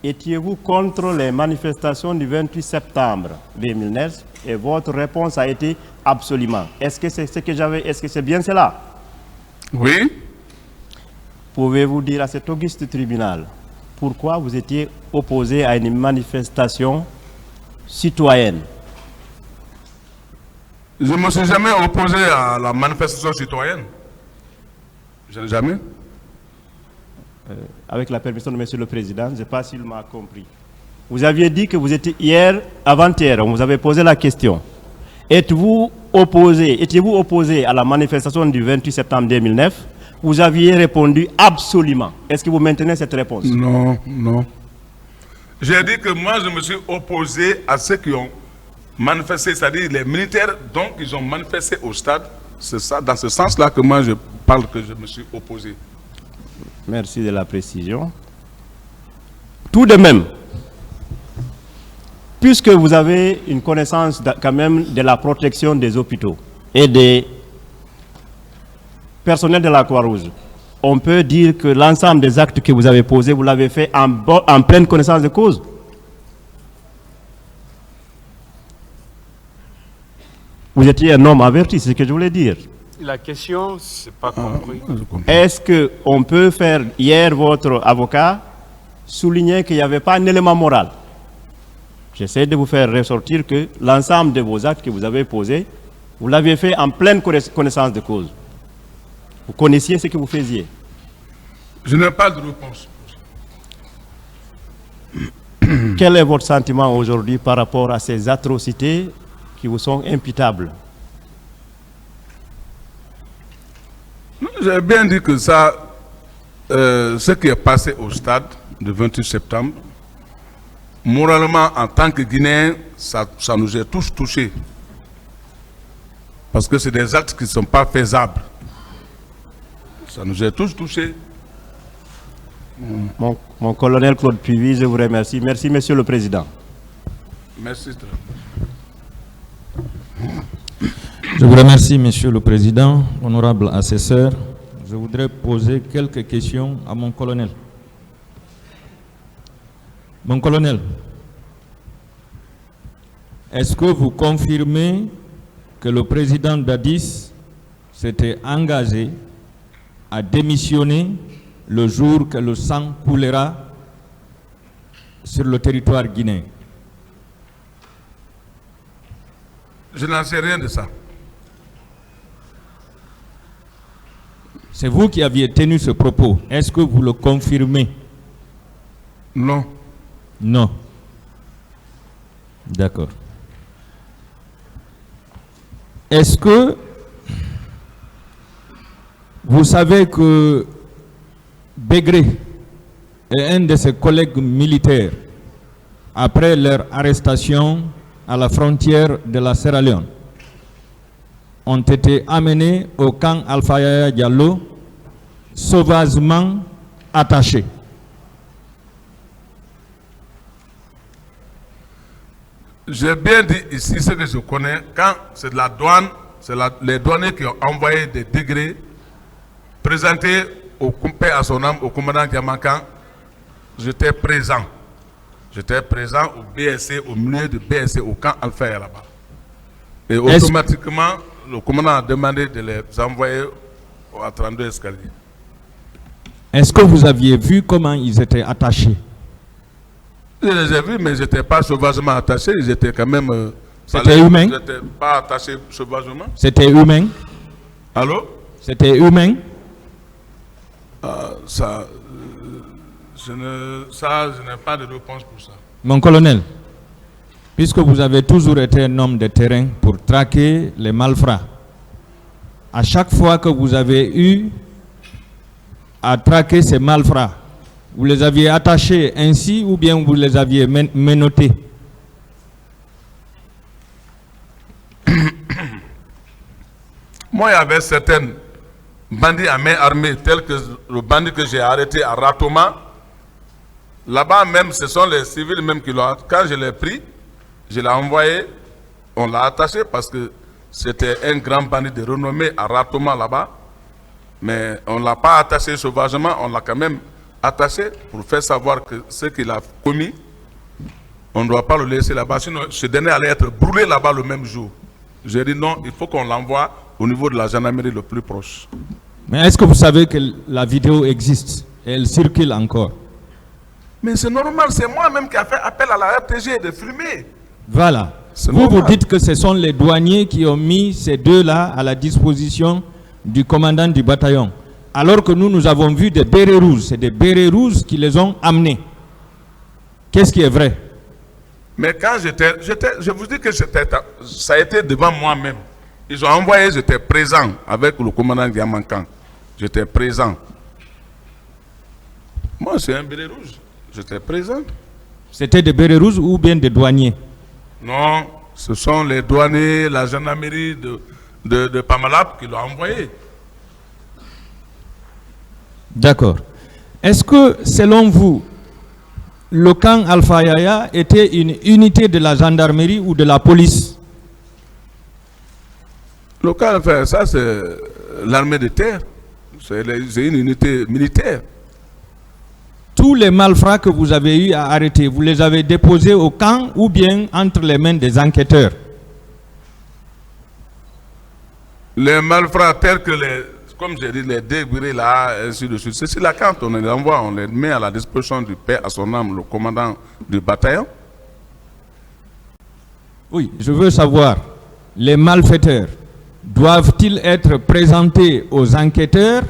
Étiez-vous contre les manifestations du 28 septembre 2009? Et votre réponse a été absolument. Est-ce que c'est ce que j'avais, est-ce que c'est bien cela? Oui. Pouvez-vous dire à cet auguste tribunal pourquoi vous étiez opposé à une manifestation citoyenne? Je ne me suis jamais opposé à la manifestation citoyenne. Je n'ai jamais. Avec la permission de M. le Président, je ne sais pas s'il m'a compris. Vous aviez dit que vous étiez hier, avant-hier, on vous avait posé la question. Étiez-vous opposé à la manifestation du 28 septembre 2009? Vous aviez répondu absolument. Est-ce que vous maintenez cette réponse? Non, non. J'ai dit que moi, je me suis opposé à ceux qui ont manifesté, c'est-à-dire les militaires, donc ils ont manifesté au stade. C'est ça, dans ce sens-là que moi je parle que je me suis opposé. Merci de la précision. Tout de même, puisque vous avez une connaissance quand même de la protection des hôpitaux et des personnels de la Croix-Rouge, on peut dire que l'ensemble des actes que vous avez posés, vous l'avez fait en pleine connaissance de cause. Vous étiez un homme averti, c'est ce que je voulais dire. La question, c'est pas compris. Est-ce qu'on peut faire, hier, votre avocat souligner qu'il n'y avait pas un élément moral? J'essaie de vous faire ressortir que l'ensemble de vos actes que vous avez posés, vous l'avez fait en pleine connaissance de cause. Vous connaissiez ce que vous faisiez. Je n'ai pas de réponse. Quel est votre sentiment aujourd'hui par rapport à ces atrocités qui vous sont imputables? J'ai bien dit que ça, ce qui est passé au stade le 28 septembre, moralement, en tant que Guinéens, ça nous a tous touchés. Parce que c'est des actes qui ne sont pas faisables. Ça nous a tous touchés. Mon colonel Claude Puvis, je vous remercie. Merci, Monsieur le Président. Merci. Je vous remercie, Monsieur le Président, honorable assesseur. Je voudrais poser quelques questions à mon colonel. Mon colonel, est-ce que vous confirmez que le président Dadis s'était engagé à démissionner le jour que le sang coulera sur le territoire guinéen? Je n'en sais rien de ça. C'est vous qui aviez tenu ce propos. Est-ce que vous le confirmez? Non. Non. D'accord. Est-ce que vous savez que Begré et un de ses collègues militaires, après leur arrestation à la frontière de la Sierra Leone, ont été amenés au camp Alpha Yaya Diallo, sauvagement attachés? J'ai bien dit ici ce que je connais. Quand c'est de la douane, c'est les douaniers qui ont envoyé des degrés présentés au paix à son âme, au commandant Diamankan. J'étais présent. J'étais présent au BSC, au milieu du BSC, au camp Alpha là-bas. Et automatiquement, le commandant a demandé de les envoyer à 32 escaliers. Est-ce que vous aviez vu comment ils étaient attachés? Je les ai vus, mais ils n'étaient pas sauvagement attachés, ils étaient quand même... C'était humain? Ils n'étaient pas attachés sauvagement. C'était humain? Allô? C'était humain? Ça... Je n'ai pas de réponse pour ça. Mon colonel, puisque vous avez toujours été un homme de terrain pour traquer les malfrats, à chaque fois que vous avez eu à traquer ces malfrats, vous les aviez attachés ainsi ou bien vous les aviez menottés? Moi, il y avait certains bandits à main armée, tels que le bandit que j'ai arrêté à Ratoma. Là-bas même, ce sont les civils même qui l'ont. Quand je l'ai pris, je l'ai envoyé, on l'a attaché parce que c'était un grand bandit de renommée à Ratoma là-bas. Mais on ne l'a pas attaché sauvagement, on l'a quand même attaché pour faire savoir que ce qu'il a commis, on ne doit pas le laisser là-bas. Sinon, ce dernier allait être brûlé là-bas le même jour. J'ai dit non, il faut qu'on l'envoie au niveau de la gendarmerie le plus proche. Mais est-ce que vous savez que la vidéo existe et elle circule encore? Mais c'est normal, c'est moi-même qui ai fait appel à la RTG de filmer. Voilà. Vous dites que ce sont les douaniers qui ont mis ces deux-là à la disposition du commandant du bataillon. Alors que nous avons vu des bérets rouges. C'est des bérets rouges qui les ont amenés. Qu'est-ce qui est vrai? Mais quand je vous dis que ça a été devant moi-même. Ils ont envoyé, j'étais présent avec le commandant Diamankan. J'étais présent. Moi, c'est un béret rouge. J'étais présent. C'était des bérets rouges ou bien des douaniers? Non, ce sont les douaniers, la gendarmerie de Pamalap qui l'ont envoyé. D'accord. Est-ce que, selon vous, le camp Alpha Yaya était une unité de la gendarmerie ou de la police? Le camp Alpha Yaya, ça c'est l'armée de terre. C'est une unité militaire. Tous les malfrats que vous avez eu à arrêter, vous les avez déposés au camp ou bien entre les mains des enquêteurs? Les malfrats tels que comme j'ai dit, les débris là, ainsi de suite. C'est là quand on les envoie, on les met à la disposition du père à son âme, le commandant du bataillon. Oui, je veux savoir, les malfaiteurs doivent-ils être présentés aux enquêteurs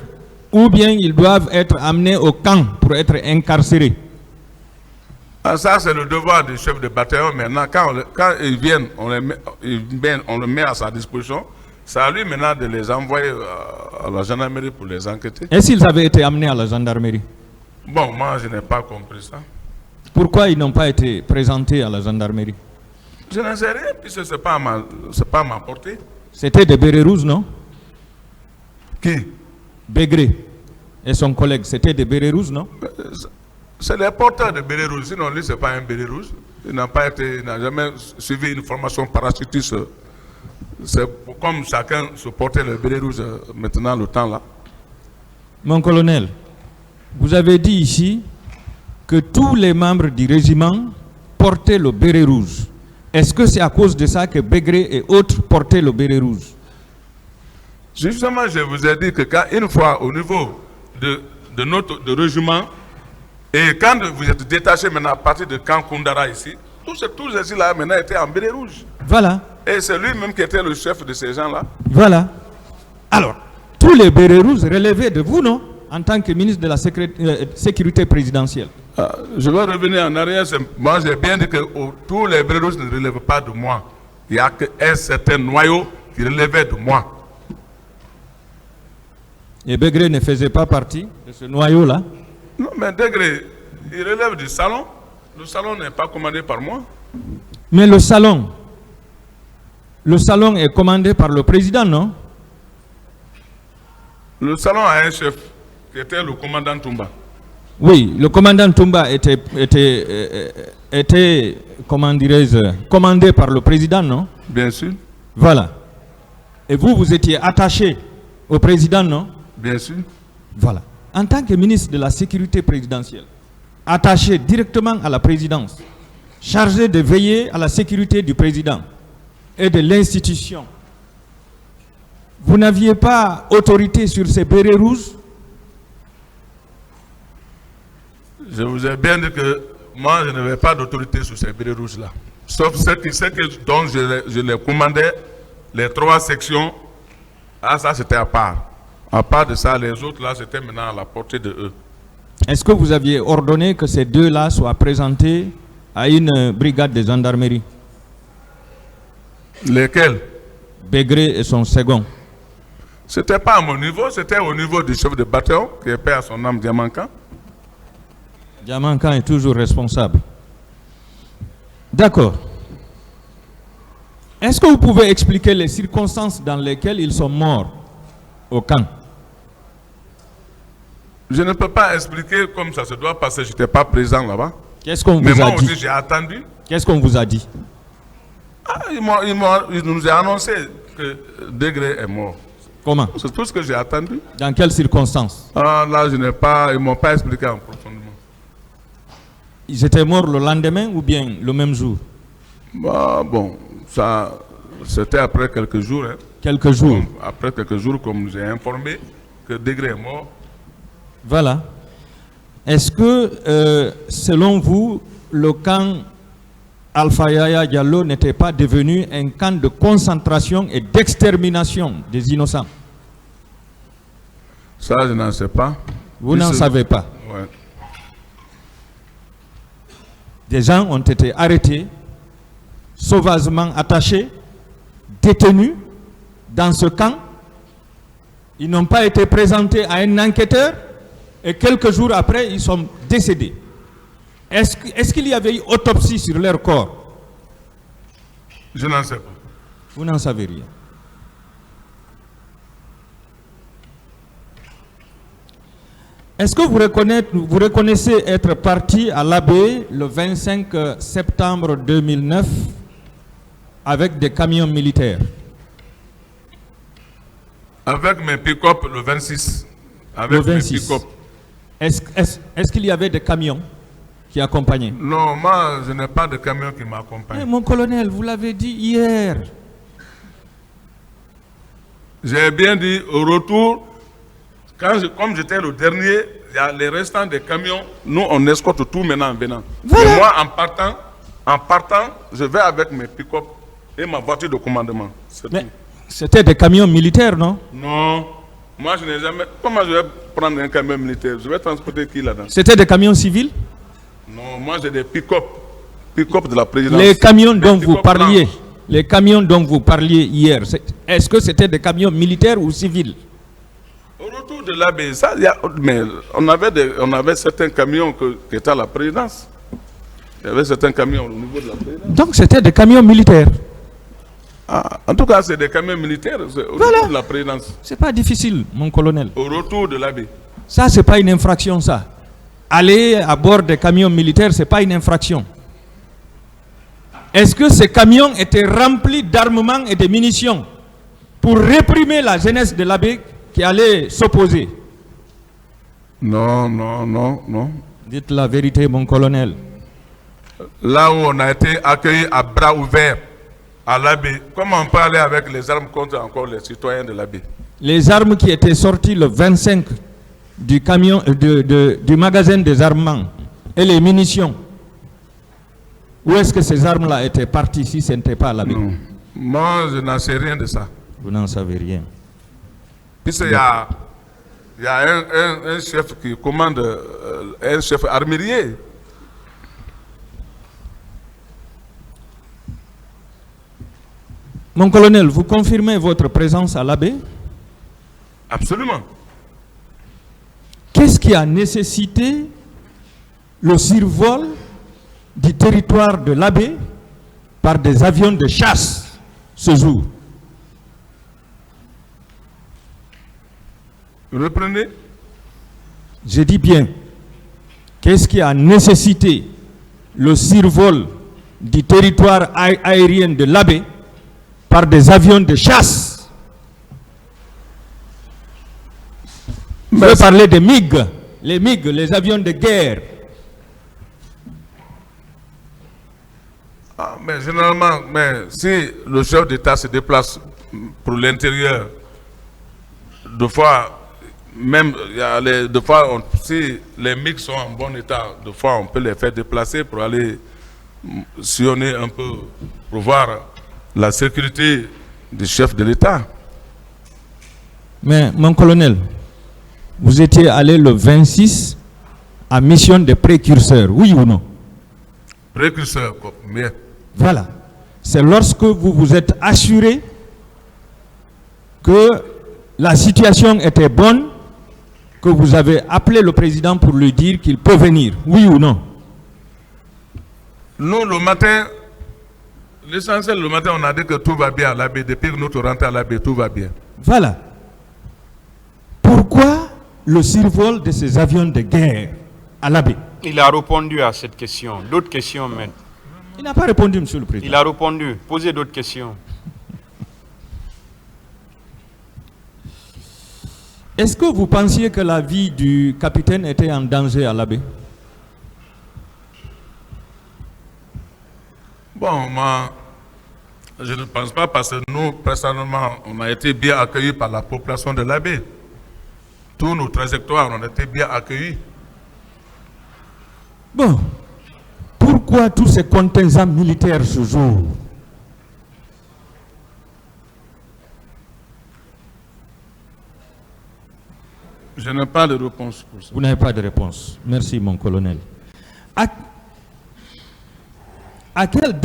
ou bien ils doivent être amenés au camp pour être incarcérés? Ah, ça, c'est le devoir du chef de bataillon. Maintenant, quand ils viennent, on le met à sa disposition. C'est à lui maintenant de les envoyer à la gendarmerie pour les enquêter. Et s'ils avaient été amenés à la gendarmerie? Bon, moi, je n'ai pas compris ça. Pourquoi ils n'ont pas été présentés à la gendarmerie? Je n'en sais rien, puisque ce n'est pas ma portée. C'était des bérets rouges, non? Qui? Bégré et son collègue, c'était des bérets rouges, non? C'est les porteurs de bérets rouges. Sinon, lui, ce n'est pas un béret rouge. Il n'a jamais suivi une formation parachutiste. C'est comme chacun se portait le béret rouge maintenant, le temps là. Mon colonel, vous avez dit ici que tous les membres du régiment portaient le béret rouge. Est-ce que c'est à cause de ça que Bégré et autres portaient le béret rouge? Justement, je vous ai dit que une fois au niveau de notre régiment, et quand vous êtes détaché maintenant à partir de camp Koundara ici, tous ces là maintenant étaient en béret rouge. Voilà. Et c'est lui-même qui était le chef de ces gens-là. Voilà. Alors, tous les bérets rouges relevaient de vous, non? En tant que ministre de la sécurité présidentielle. Je vais revenir en arrière. Moi, j'ai bien dit que tous les bérets rouges ne relèvent pas de moi. Il n'y a qu'un certain noyau qui relevait de moi. Et Bégré ne faisait pas partie de ce noyau-là? Non, mais Bégré, il relève du salon. Le salon n'est pas commandé par moi. Mais le salon est commandé par le président, non? Le salon a un chef qui était le commandant Toumba. Oui, le commandant Toumba était comment dirais-je, commandé par le président, non? Bien sûr. Voilà. Et vous étiez attaché au président, non? Bien sûr. Voilà. En tant que ministre de la sécurité présidentielle, attaché directement à la présidence, chargé de veiller à la sécurité du président et de l'institution, vous n'aviez pas autorité sur ces bérets rouges? Je vous ai bien dit que moi, je n'avais pas d'autorité sur ces bérets rouges-là. Sauf dont je les commandais, les 3 sections. Ah, ça, c'était à part. À part de ça, les autres, là, c'était maintenant à la portée de eux. Est-ce que vous aviez ordonné que ces deux-là soient présentés à une brigade de gendarmerie? Lesquels? Bégré et son second. C'était pas à mon niveau, c'était au niveau du chef de bataillon, qui est paix à son âme, Diamankan. Diamankan est toujours responsable. D'accord. Est-ce que vous pouvez expliquer les circonstances dans lesquelles ils sont morts au camp? Je ne peux pas expliquer comme ça se doit passer, je n'étais pas présent là-bas. Qu'est-ce qu'on Mais vous moi a dit? aussi, j'ai attendu. Qu'est-ce qu'on vous a dit? Ah, ils nous ont annoncé que Degré est mort. Comment? C'est tout ce que j'ai attendu. Dans quelles circonstances? Ah, là, ils ne m'ont pas expliqué en profondément. Ils étaient morts le lendemain ou bien le même jour? Bah, bon, ça, c'était après quelques jours. Hein. Quelques jours. Après quelques jours, comme j'ai informé que Degré est mort. Voilà. Est-ce que, selon vous, le camp Alpha Yaya Diallo n'était pas devenu un camp de concentration et d'extermination des innocents? Ça, je n'en sais pas. Vous n'en savez pas? Ouais. Des gens ont été arrêtés, sauvagement attachés, détenus dans ce camp. Ils n'ont pas été présentés à un enquêteur et quelques jours après, ils sont décédés. Est-ce qu'il y avait eu autopsie sur leur corps? Je n'en sais pas. Vous n'en savez rien. Est-ce que vous reconnaissez être parti à l'Abbé le 25 septembre 2009 avec des camions militaires? Avec mes pick-up le 26. Avec le 26. mes pick-up. Est-ce qu'il y avait des camions qui accompagnaient? Non, moi, je n'ai pas de camion qui m'accompagne. Mon colonel, vous l'avez dit hier. J'ai bien dit, au retour, comme j'étais le dernier, il y a les restants des camions. Nous, on escorte tout maintenant en venant. Voilà. Et moi, en partant, je vais avec mes pick-up et ma voiture de commandement. Mais c'était des camions militaires, non? Non. Moi, je n'ai jamais... Comment je vais prendre un camion militaire? Je vais transporter qui là-dedans? C'était des camions civils? Non, moi, j'ai des pick-up. Pick-up de la présidence. Les camions dont vous parliez, les camions dont vous parliez hier, est-ce que c'était des camions militaires ou civils? Au retour de l'Abbé, mais on avait certains camions qui étaient à la présidence. Il y avait certains camions au niveau de la présidence. Donc c'était des camions militaires? Ah, en tout cas, c'est des camions militaires au niveau de la présidence. C'est pas difficile, mon colonel. Au retour de l'Abbé. Ça, c'est pas une infraction, ça. Aller à bord des camions militaires, c'est pas une infraction. Est-ce que ces camions étaient remplis d'armements et de munitions pour réprimer la jeunesse de l'Abbé qui allait s'opposer? Non, non, non, non. Dites la vérité, mon colonel. Là où on a été accueillis à bras ouverts à l'Abbé, comment on peut aller avec les armes contre encore les citoyens de l'Abbé? Les armes qui étaient sorties le 25 du camion, du magasin des armements et les munitions, où est-ce que ces armes-là étaient parties si ce n'était pas à l'Abbé? Moi, je n'en sais rien de ça. Vous n'en savez rien. Puisqu'il y a un chef qui commande, un chef armurier. Mon colonel, vous confirmez votre présence à l'Abbé? Absolument. Qu'est-ce qui a nécessité le survol du territoire de l'Abbé par des avions de chasse ce jour? Reprenez. Je dis bien, qu'est-ce qui a nécessité le survol du territoire aérien de l'Abbé par des avions de chasse? Je veux parler des MiG, les avions de guerre. Ah, mais généralement, si le chef d'État se déplace pour l'intérieur, deux fois, même si les MiG sont en bon état, deux fois on peut les faire déplacer pour aller sillonner un peu, pour voir la sécurité du chef de l'État. Mais mon colonel, vous étiez allé le 26 à mission de précurseur, oui ou non? Précurseur, bien. Voilà. C'est lorsque vous vous êtes assuré que la situation était bonne, que vous avez appelé le président pour lui dire qu'il peut venir, oui ou non? Nous, le matin, l'essentiel, le matin, on a dit que tout va bien à l'Abbé. Depuis notre rentrée à l'Abbé, tout va bien. Voilà. Pourquoi le survol de ces avions de guerre à l'Abbé? Il a répondu à cette question. D'autres questions, maître? Il n'a pas répondu, monsieur le président. Il a répondu. Posez d'autres questions. Est-ce que vous pensiez que la vie du capitaine était en danger à l'Abbé? Bon, moi, je ne pense pas parce que nous, personnellement, on a été bien accueillis par la population de l'Abbé. Tous nos trajectoires ont été bien accueillis. Bon, pourquoi tous ces contingents militaires ce jour? Je n'ai pas de réponse pour ça. Vous n'avez pas de réponse. Merci, mon colonel. À quelle